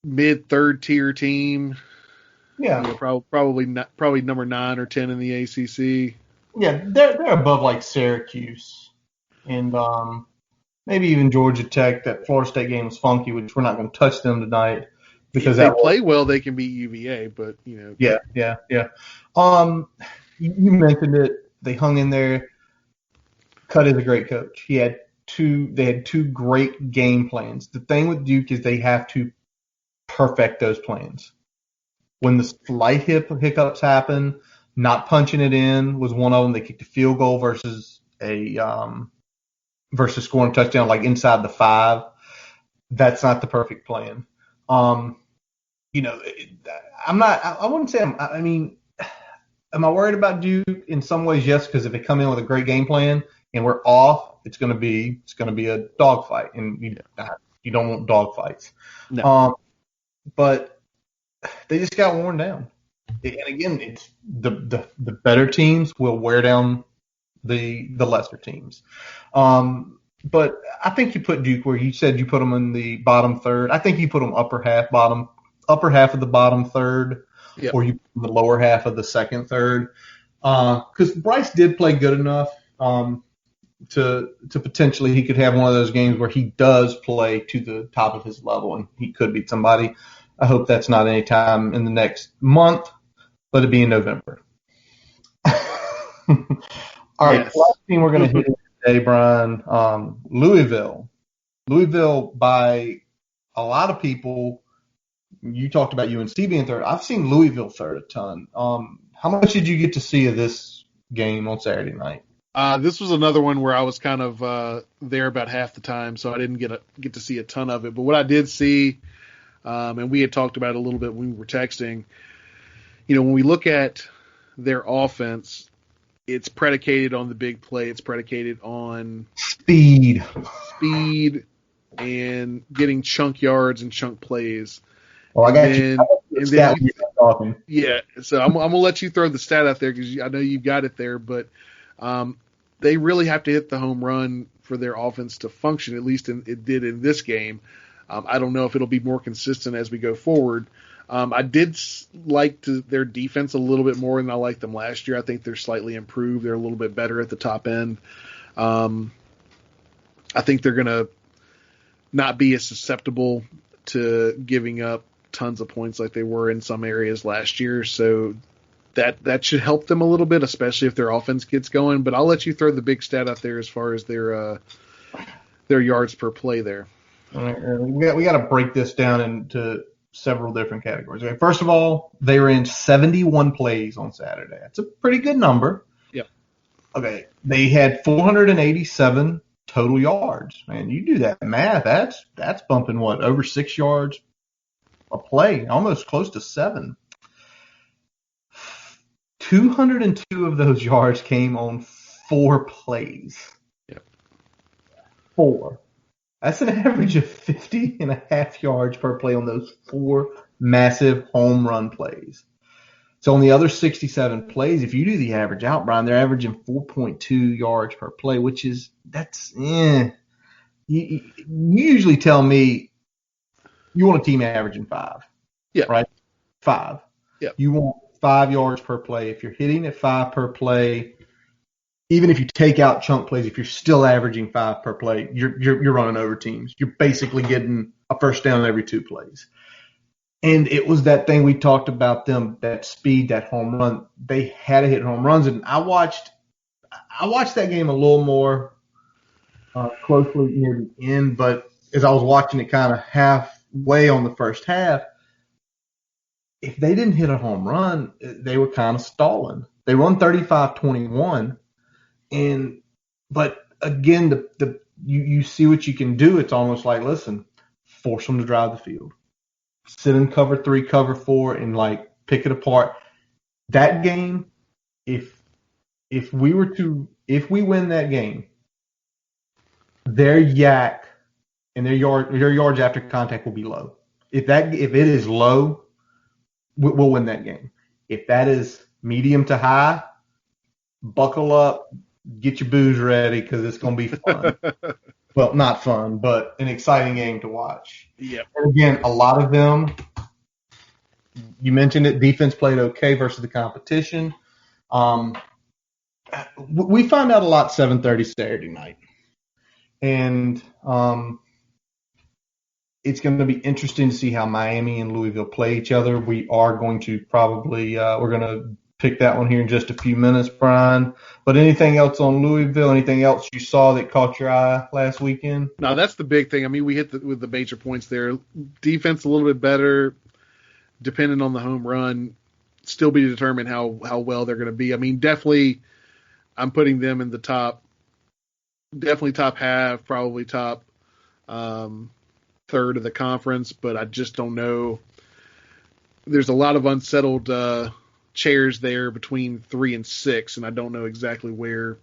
mid third tier team. Yeah, you know, probably number 9 or 10 in the ACC. Yeah, they're above like Syracuse and maybe even Georgia Tech. That Florida State game was funky, which we're not going to touch them tonight because if they play well, they can beat UVA. But you know, yeah. You mentioned it. They hung in there. Cut is a great coach. They had two great game plans. The thing with Duke is they have to perfect those plans. When the slight hiccups happen, not punching it in was one of them. They kicked a field goal versus scoring a touchdown like inside the 5. That's not the perfect plan. You know, I wouldn't say I mean, am I worried about Duke? In some ways, yes, because if they come in with a great game plan and we're off, it's going to be a dogfight, and you don't want dogfights. No. But they just got worn down. And again, it's the better teams will wear down the lesser teams. But I think you put Duke where you said you put them in the bottom third. I think you put them upper half of the bottom third, or you put them the lower half of the second third. Because Bryce did play good enough to potentially he could have one of those games where he does play to the top of his level and he could beat somebody. I hope that's not any time in the next month, but it'll be in November. All right, last team we're going to hit today, Brian. Louisville. Louisville, by a lot of people, you talked about UNC being third. I've seen Louisville third a ton. How much did you get to see of this game on Saturday night? This was another one where I was kind of there about half the time, so I didn't get to see a ton of it. But what I did see, and we had talked about it a little bit when we were texting, you know, when we look at their offense, it's predicated on the big play. It's predicated on speed and getting chunk yards and chunk plays. Well, I got you. Yeah, so I'm going to let you throw the stat out there because I know you've got it there, but they really have to hit the home run for their offense to function, at least it did in this game. I don't know if it'll be more consistent as we go forward. I did like their defense a little bit more than I liked them last year. I think they're slightly improved. They're a little bit better at the top end. I think they're going to not be as susceptible to giving up tons of points like they were in some areas last year. So that should help them a little bit, especially if their offense gets going. But I'll let you throw the big stat out there as far as their yards per play there. All right, we got to break this down into several different categories. Okay, first of all, they ran 71 plays on Saturday. That's a pretty good number. Yep. Okay, they had 487 total yards. Man, you do that math, that's bumping what, over 6 yards a play, almost close to 7. 202 of those yards came on 4 plays. Yep. 4. That's an average of 50.5 yards per play on those 4 massive home run plays. So on the other 67 plays, if you do the average out, Brian, they're averaging 4.2 yards per play, which is You usually tell me you want a team averaging 5. Yeah. Right? 5. Yeah. You want 5 yards per play. If you're hitting at 5 per play, even if you take out chunk plays, if you're still averaging 5 per play, you're running over teams. You're basically getting a first down every 2 plays. And it was that thing we talked about them, that speed, that home run. They had to hit home runs. And I watched that game a little more closely near the end, but as I was watching it kind of halfway on the first half, if they didn't hit a home run, they were kind of stalling. They run 35-21. But again, you see what you can do. It's almost like, listen, force them to drive the field. sit in cover 3, cover 4, and like pick it apart. That game, if we win that game, their yak and their yards after contact will be low. If it is low, we'll win that game. If that is medium to high, buckle up, get your booze ready because it's going to be fun. Well, not fun, but an exciting game to watch. Yeah. And again, a lot of them, you mentioned it, defense played okay versus the competition. We find out a lot 7:30 Saturday night. And it's going to be interesting to see how Miami and Louisville play each other. We are going to probably we're going to pick that one here in just a few minutes, Brian. But anything else on Louisville? Anything else you saw that caught your eye last weekend? No, that's the big thing. I mean, we hit with the major points there. Defense a little bit better, depending on the home run. Still be determined how well they're going to be. I mean, definitely, I'm putting them in the top. Definitely top half, probably top third of the conference, but I just don't know. There's a lot of unsettled chairs there between 3 and 6, and I don't know exactly where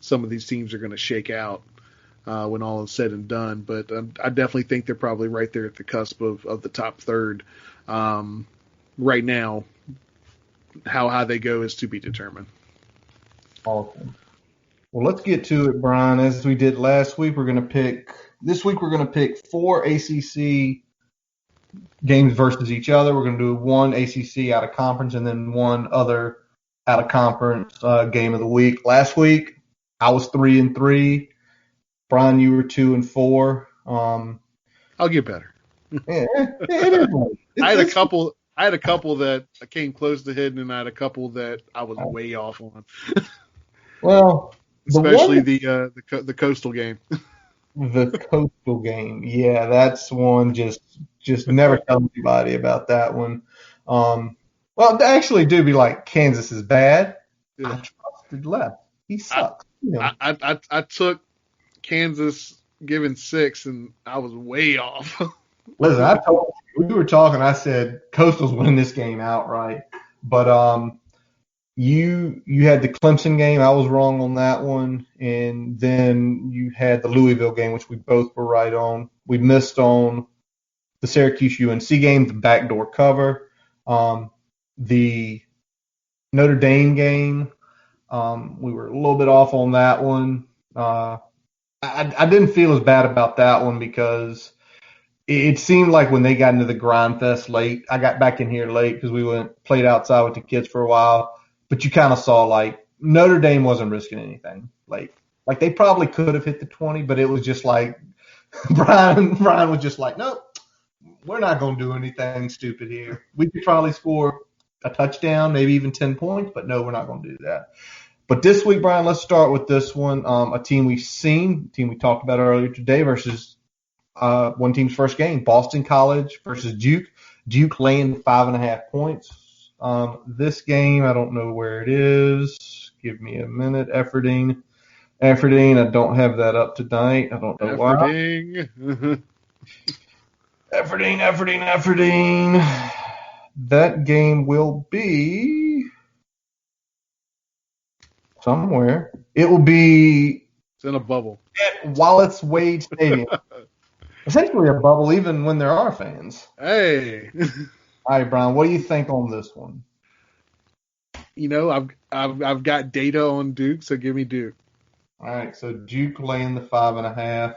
some of these teams are going to shake out when all is said and done. But I definitely think they're probably right there at the cusp of the top third right now. How high they go is to be determined. Awesome. Well, let's get to it, Brian. As we did last week, this week we're going to pick 4 ACC games versus each other. We're going to do one ACC out of conference and then one other out of conference game of the week. Last week, I was 3-3. Brian, you were 2-4. I'll get better. Yeah, it is. I had a couple that I came close to hitting, and I had a couple that I was way off on. Well, especially the coastal game. The coastal game, yeah, that's one. Just never tell anybody about that one. Well, I actually do be like, Kansas is bad. Yeah. I trusted left. He sucks. I took Kansas giving 6, and I was way off. Listen, I told you, we were talking. I said Coastal's winning this game outright, but you had the Clemson game. I was wrong on that one, and then you had the Louisville game, which we both were right on. We missed on the Syracuse UNC game, the backdoor cover. The Notre Dame game, we were a little bit off on that one. I didn't feel as bad about that one because it seemed like when they got into the grind fest late, I got back in here late because we played outside with the kids for a while. But you kind of saw like Notre Dame wasn't risking anything. Like they probably could have hit the 20, but it was just like Brian was just like, nope, we're not going to do anything stupid here. We could probably score a touchdown, maybe even 10 points, but no, we're not going to do that. But this week, Brian, let's start with this one. A team we've seen, a team we talked about earlier today versus one team's first game, Boston College versus Duke. Duke laying 5.5 points. This game, I don't know where it is. Give me a minute. Efforting. I don't have that up tonight. I don't know why. Efforting. That game will be somewhere. It will be. It's in a bubble. At Wallace Wade Stadium. Essentially a bubble, even when there are fans. Hey. All right, Brian, what do you think on this one? You know, I've got data on Duke, so give me Duke. All right, so Duke laying the 5.5.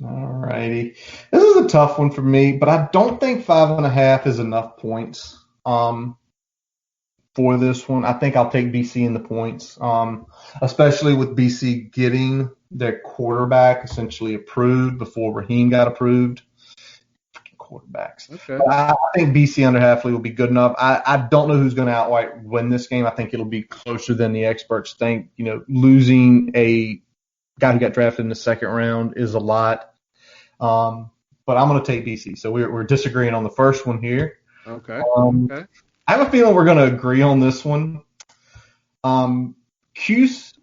All righty. This is a tough one for me, but I don't think 5.5 is enough points for this one. I think I'll take BC in the points, especially with BC getting their quarterback essentially approved before Raheem got approved. Quarterbacks. Okay. I think BC under Hafley will be good enough. I don't know who's going to outright win this game. I think it'll be closer than the experts think. You know, losing a guy who got drafted in the second round is a lot. But I'm going to take BC. So we're disagreeing on the first one here. Okay. Okay. I have a feeling we're going to agree on this one. Syracuse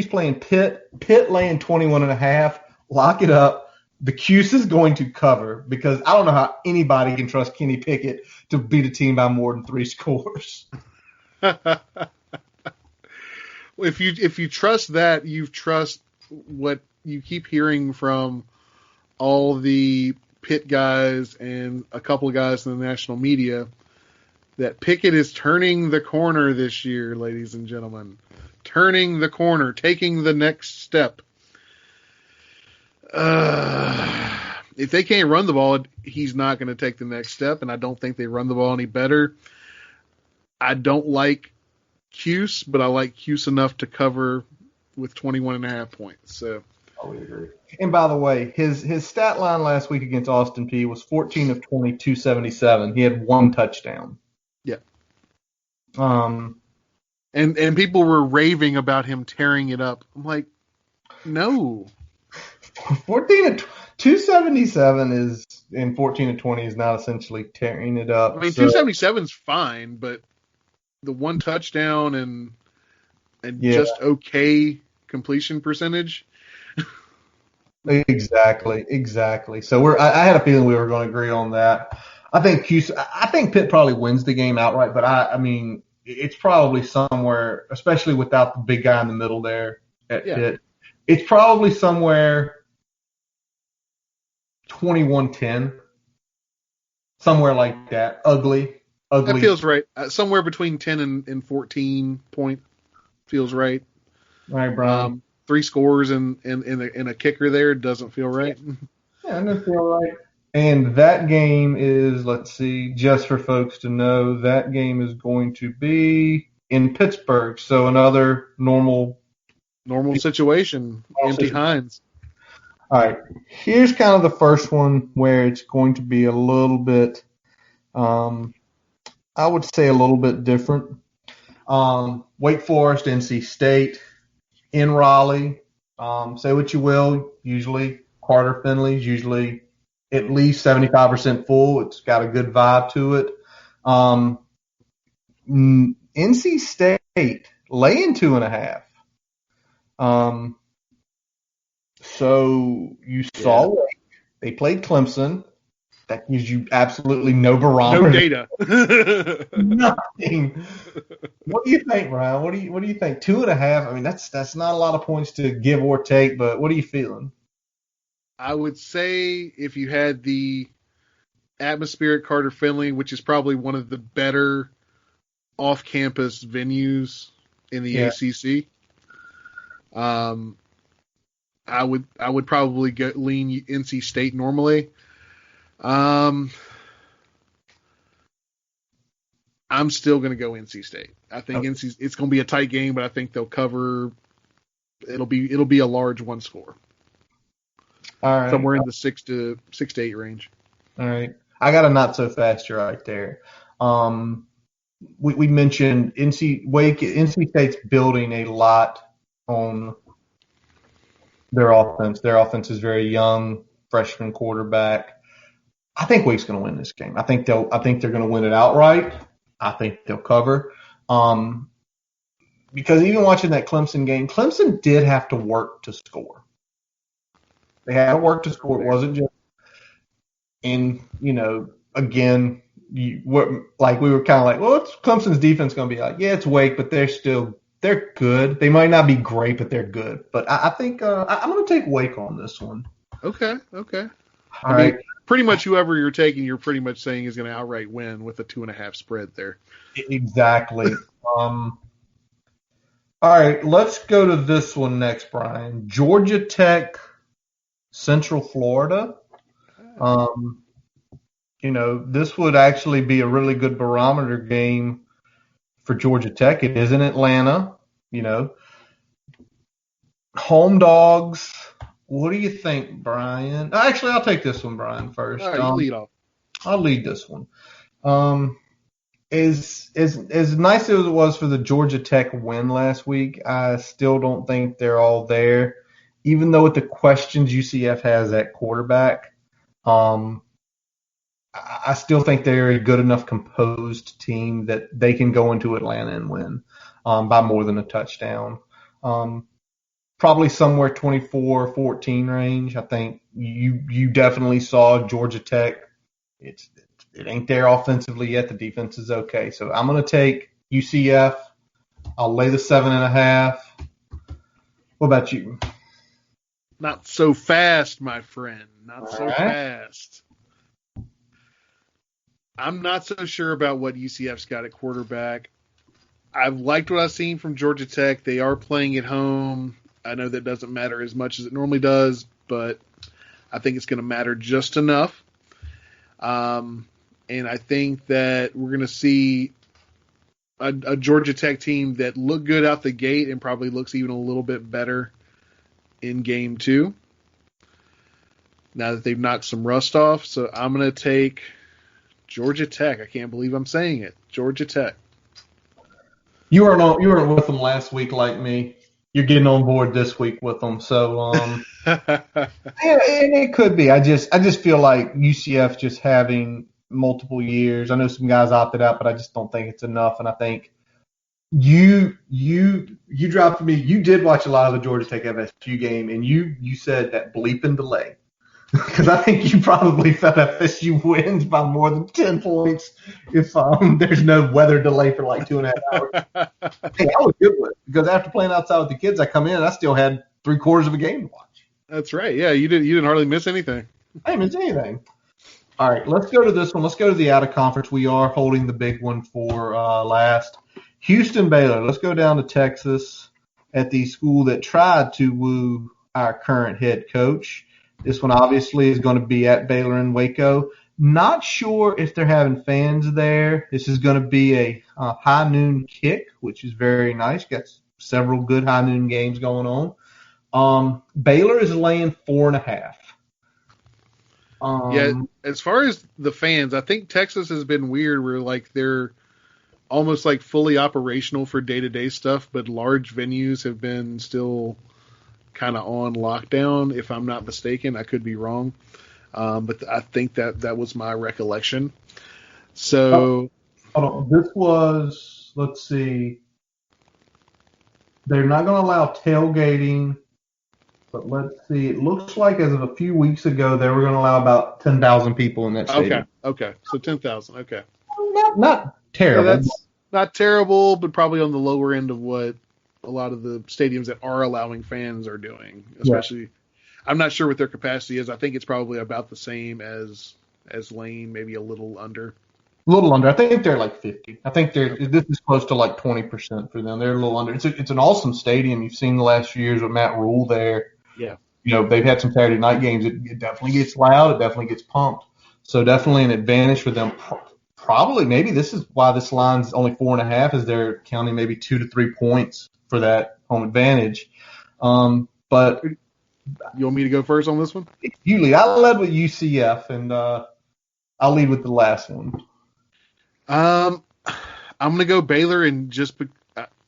playing Pitt. Pitt laying 21.5. Lock it up. The Cuse is going to cover because I don't know how anybody can trust Kenny Pickett to beat a team by more than 3 scores. If you trust that, you trust what you keep hearing from all the Pitt guys and a couple of guys in the national media, that Pickett is turning the corner this year, ladies and gentlemen. Turning the corner, taking the next step. If they can't run the ball, he's not going to take the next step, and I don't think they run the ball any better. I don't like Cuse, but I like Cuse enough to cover with 21.5 points. So, I would agree. And by the way, his stat line last week against Austin Peay was 14 of 20, 277. He had 1 touchdown. Yeah. And people were raving about him tearing it up. I'm like, no. 14 of 277 is, and 14 of 20 is not essentially tearing it up. I mean, 277 is fine, but the 1 touchdown and just okay completion percentage. Exactly. So I had a feeling we were going to agree on that. I think Pitt probably wins the game outright, but I mean, it's probably somewhere, especially without the big guy in the middle there at Pitt. It's probably somewhere 21-10, somewhere like that. Ugly. That feels right. Somewhere between 10 and 14 point feels right. All right, Brian. 3 scores and a kicker there doesn't feel right. Yeah, it doesn't feel right. And that game is, let's see, just for folks to know, that game is going to be in Pittsburgh. So another normal situation. Empty Hines. All right. Here's kind of the first one where it's going to be a little bit, I would say a little bit different. Wake Forest, NC State, in Raleigh. Say what you will. Usually Carter Finley's usually at least 75% full. It's got a good vibe to it. NC State laying 2.5. So you saw Wake. They played Clemson. That gives you absolutely no barometer. No data. Nothing. What do you think, Ryan? What do you think? 2.5. I mean, that's not a lot of points to give or take, but what are you feeling? I would say if you had the atmosphere at Carter Finley, which is probably one of the better off-campus venues in the ACC, I would probably lean NC State normally. I'm still going to go NC State. I think it's going to be a tight game, but I think they'll cover. It'll be a large 1 score. All right. Somewhere in the 6 to 8 range. All right. I got a not so fast right there. We mentioned NC State's building a lot on their offense. Their offense is very young, freshman quarterback. I think Wake's going to win this game. I think they're going to win it outright. I think they'll cover. Because even watching that Clemson game, Clemson did have to work to score. They had to work to score. It wasn't just, and again, we were kind of like, well, what's Clemson's defense going to be like? Yeah, it's Wake, but they're good. They might not be great, but they're good. But I think I'm going to take Wake on this one. Okay. All right. Pretty much whoever you're taking, you're pretty much saying is going to outright win with a 2.5 spread there. Exactly. All right, let's go to this one next, Brian. Georgia Tech, Central Florida. This would actually be a really good barometer game for Georgia Tech. It is in Atlanta, Home dogs. What do you think, Brian? Actually, I'll take this one, Brian, first. All right, lead off. I'll lead this one. As nice as it was for the Georgia Tech win last week, I still don't think they're all there. Even though with the questions UCF has at quarterback, I still think they're a good enough composed team that they can go into Atlanta and win by more than a touchdown. probably somewhere 24-14 range. I think you definitely saw Georgia Tech. It ain't there offensively yet. The defense is okay. So I'm going to take UCF. I'll lay the 7.5. What about you? Not so fast, my friend. Not All so right. fast. I'm not so sure about what UCF's got at quarterback. I've liked what I've seen from Georgia Tech. They are playing at home. I know that doesn't matter as much as it normally does, but I think it's going to matter just enough. And I think that we're going to see a Georgia Tech team that looked good out the gate and probably looks even a little bit better in game 2. Now that they've knocked some rust off. So I'm going to take Georgia Tech. I can't believe I'm saying it. Georgia Tech. You weren't with them last week like me. You're getting on board this week with them. So yeah, and it could be. I just feel like UCF just having multiple years. I know some guys opted out, but I just don't think it's enough. And I think you dropped me. You did watch a lot of the Georgia Tech FSU game, and you said that bleeping delay. Because I think you probably thought FSU wins by more than 10 points if there's no weather delay for like 2.5 hours. Hey, I was good with it because after playing outside with the kids, I come in and I still had 3/4 of a game to watch. That's right. Yeah, you didn't hardly miss anything. I didn't miss anything. All right, let's go to this one. Let's go to the out of conference. We are holding the big one for last. Houston Baylor. Let's go down to Texas at the school that tried to woo our current head coach. This one obviously is going to be at Baylor in Waco. Not sure if they're having fans there. This is going to be a high noon kick, which is very nice. Got several good high noon games going on. Baylor is laying 4.5. Yeah, as far as the fans, I think Texas has been weird where like they're almost like fully operational for day-to-day stuff, but large venues have been still kind of on lockdown, if I'm not mistaken. I could be wrong. But I think that was my recollection. So hold on. This was, let's see. They're not going to allow tailgating, but let's see. It looks like as of a few weeks ago, they were going to allow about 10,000 people in that stadium. Okay. So 10,000. Okay. Not terrible. Yeah, that's not terrible, but probably on the lower end of what a lot of the stadiums that are allowing fans are doing. Especially, yeah. I'm not sure what their capacity is. I think it's probably about the same as Lane, maybe a little under. A little under. I think they're like 50. I think this is close to like 20% for them. They're a little under. It's an awesome stadium. You've seen the last few years with Matt Rule there. Yeah. You know, they've had some Saturday night games. It definitely gets loud. It definitely gets pumped. So definitely an advantage for them. Probably, maybe this is why this line's only 4.5, is they're counting maybe 2 to 3 points for that home advantage. But you want me to go first on this one? Usually, I led with UCF, and I'll lead with the last one. I'm gonna go Baylor, and just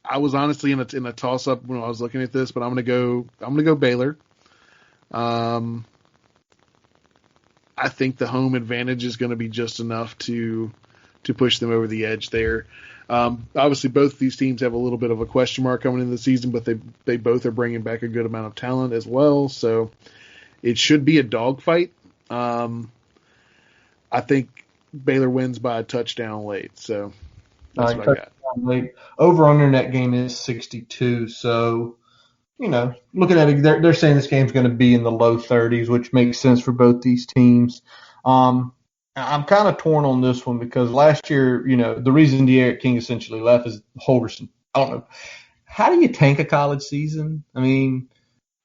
I was honestly in a toss up when I was looking at this, but I'm gonna go Baylor. I think the home advantage is going to be just enough to push them over the edge there. Obviously, both of these teams have a little bit of a question mark coming into the season, but they both are bringing back a good amount of talent as well. So it should be a dogfight. I think Baylor wins by a touchdown late. So that's what I got. Late. Over under net game is 62. So, you know, looking at it, they're saying this game's going to be in the low 30s, which makes sense for both these teams. I'm kind of torn on this one because last year, you know, the reason De'Aaron King essentially left is Holgorsen. I don't know. How do you tank a college season? I mean,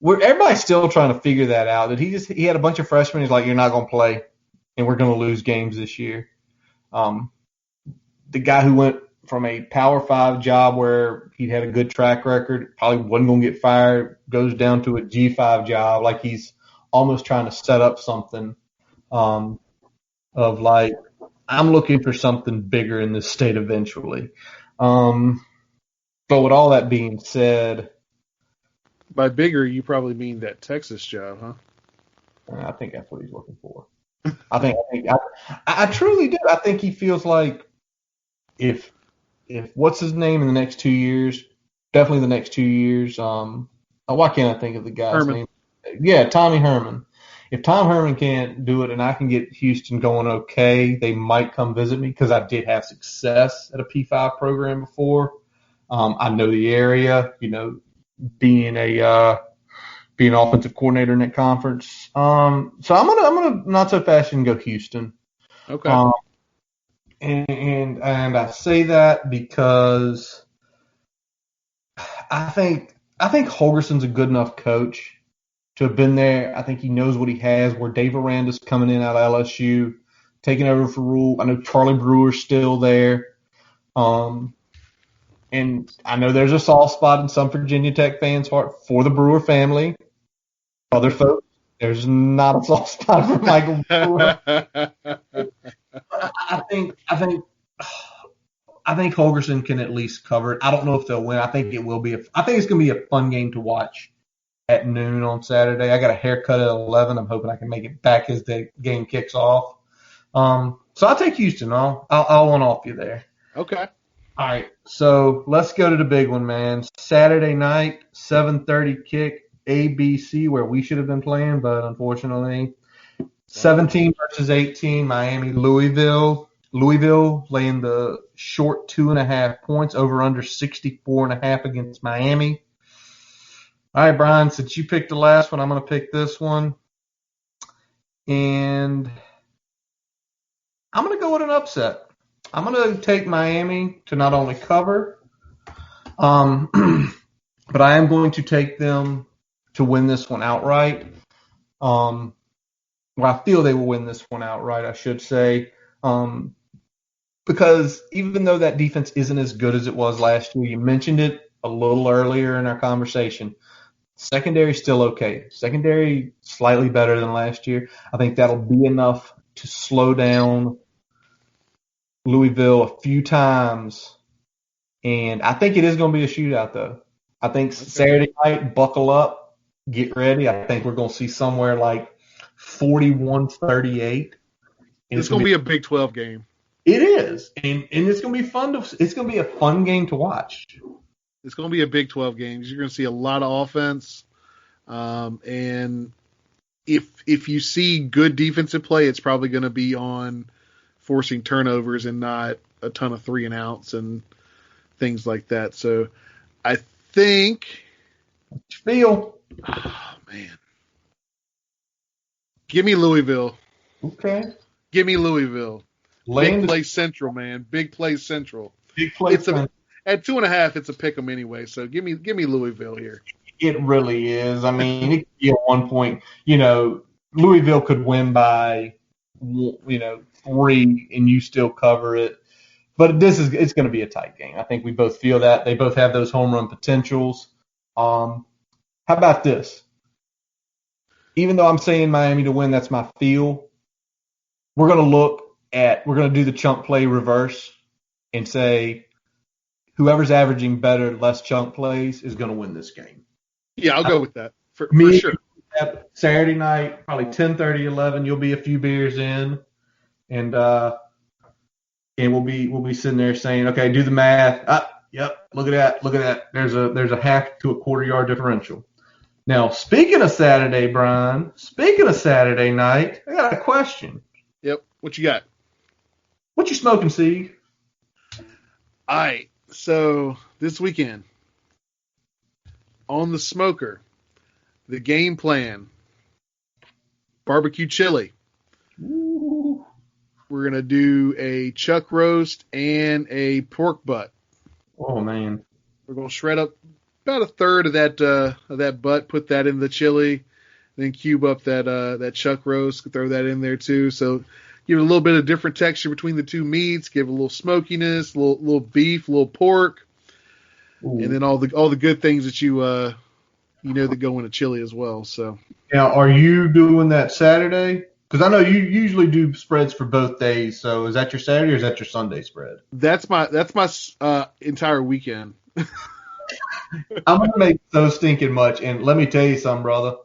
everybody's still trying to figure that out. That he had a bunch of freshmen. He's like, you're not going to play, and we're going to lose games this year. The guy who went from a Power 5 job where he had a good track record, probably wasn't going to get fired, goes down to a G5 job, like he's almost trying to set up something of like, I'm looking for something bigger in this state eventually. But with all that being said, by bigger, you probably mean that Texas job, huh? I think that's what he's looking for. I truly do. I think he feels like if what's his name in the next 2 years, definitely the next 2 years, why can't I think of the guy's Herman. name? Yeah, Tommy Herman. If Tom Herman can't do it and I can get Houston going okay, they might come visit me because I did have success at a P5 program before. I know the area, being being offensive coordinator in that conference. So I'm gonna not so fast and go Houston. Okay. Um, and I say that because I think Holgerson's a good enough coach to have been there. I think he knows what he has. Where Dave Aranda's coming in out of LSU, taking over for Rule. I know Charlie Brewer's still there. And I know there's a soft spot in some Virginia Tech fans' heart for the Brewer family. Other folks, there's not a soft spot for Michael Brewer. I think Holgerson can at least cover it. I don't know if they'll win. I think it will be. I think it's going to be a fun game to watch at noon on Saturday. I got a haircut at 11. I'm hoping I can make it back as the game kicks off. So I'll take Houston. I'll one off you there. Okay. All right. So let's go to the big one, man. Saturday night, 7:30 kick, ABC, where we should have been playing, but unfortunately, 17 versus 18, Miami, Louisville. Louisville laying the short 2.5 points, over under 64.5 against Miami. All right, Brian, since you picked the last one, I'm going to pick this one. And I'm going to go with an upset. I'm going to take Miami to not only cover, but I am going to take them to win this one outright. Well, I feel they will win this one outright, I should say. Because even though that defense isn't as good as it was last year, you mentioned it a little earlier in our conversation. Secondary still okay. Secondary slightly better than last year. I think that'll be enough to slow down Louisville a few times. And I think it is going to be a shootout, though. I think Saturday night, buckle up, get ready. I think we're going to see somewhere like 41-38. It's going to be a Big 12 game. It is, and it's going to be fun. It's going to be a fun game to watch. It's going to be a Big 12 game. You're going to see a lot of offense, and if you see good defensive play, it's probably going to be on forcing turnovers and not a ton of 3-and-outs and things like that. So I think. What you feel? Oh man, give me Louisville. Okay. Give me Louisville. Big play central, man. Big play central. Big play central. At 2.5, it's a pick 'em anyway. So give me Louisville here. It really is. I mean, it could be at one point. Louisville could win by 3, and you still cover it. But it's going to be a tight game. I think we both feel that. They both have those home run potentials. How about this? Even though I'm saying Miami to win, that's my feel. We're going to do the chunk play reverse and say whoever's averaging better, less chunk plays is going to win this game. Yeah, I'll go with that for sure. Saturday night, probably 10:30, 11. You'll be a few beers in, and we'll be sitting there saying, okay, do the math. Yep, look at that. There's a half to a quarter yard differential. Now, speaking of Saturday, Brian, speaking of Saturday night, I got a question. Yep. What you got? What you smoking, Sieg? All right. So this weekend on the smoker, the game plan, barbecue chili. Ooh. We're going to do a chuck roast and a pork butt. Oh, man. We're going to shred up about a third of that butt, put that in the chili, then cube up that chuck roast, throw that in there too. So give it a little bit of different texture between the two meats, give it a little smokiness, a little beef, a little pork, and then all the good things that that go in a chili as well. So now, are you doing that Saturday? Because I know you usually do spreads for both days. So is that your Saturday or is that your Sunday spread? That's my entire weekend. I'm gonna make so stinking much, and let me tell you something, brother.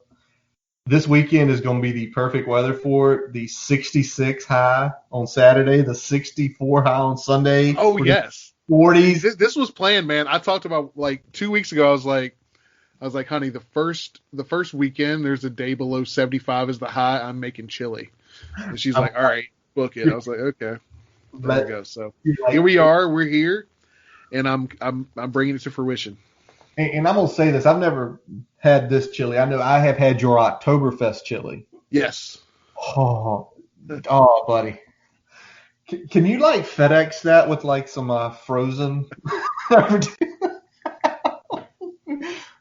This weekend is going to be the perfect weather for it. The 66 high on Saturday, the 64 high on Sunday. Oh, yes. 40s. This was planned, man. I talked about 2 weeks ago. I was like, I was like, honey, the first weekend, there's a day below 75 is the high. I'm making chili. And she's like, all right, book it. I was like, okay, there we go. So here we are. We're here, and I'm bringing it to fruition. And I'm gonna say this: I've never had this chili. I know I have had your Oktoberfest chili. Yes. Oh, buddy. Can you like FedEx that with like some frozen?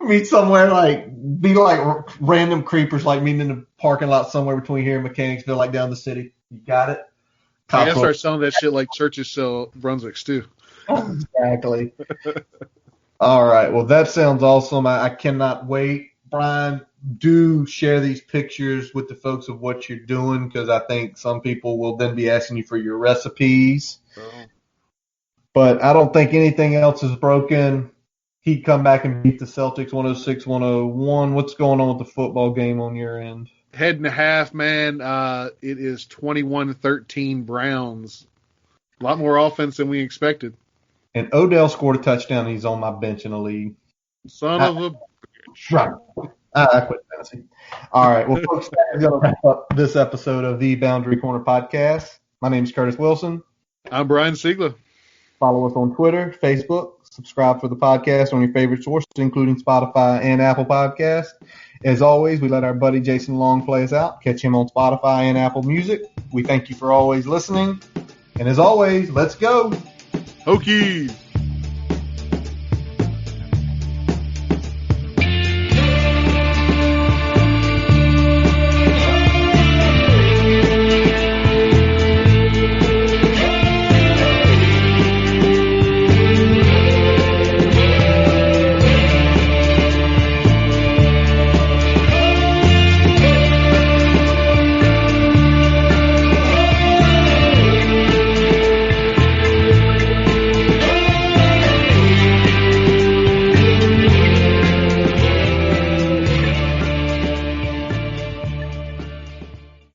Meet somewhere be like random creepers like meeting in the parking lot somewhere between here and Mechanicsville, like down the city. You got it. I gotta start selling that shit like churches sell Brunswicks too. Exactly. All right. Well, that sounds awesome. I cannot wait. Brian, do share these pictures with the folks of what you're doing, because I think some people will then be asking you for your recipes. Oh. But I don't think anything else is broken. He'd come back and beat the Celtics 106-101. What's going on with the football game on your end? Head and a half, man. It is 21-13 Browns. A lot more offense than we expected. And Odell scored a touchdown. He's on my bench in the league. Son of a bitch. Right. I quit fantasy. All right. Well, folks, that's going to wrap up this episode of the Boundary Corner Podcast. My name is Curtis Wilson. I'm Brian Siegler. Follow us on Twitter, Facebook. Subscribe for the podcast on your favorite sources, including Spotify and Apple Podcasts. As always, we let our buddy Jason Long play us out. Catch him on Spotify and Apple Music. We thank you for always listening. And as always, let's go. Hokies.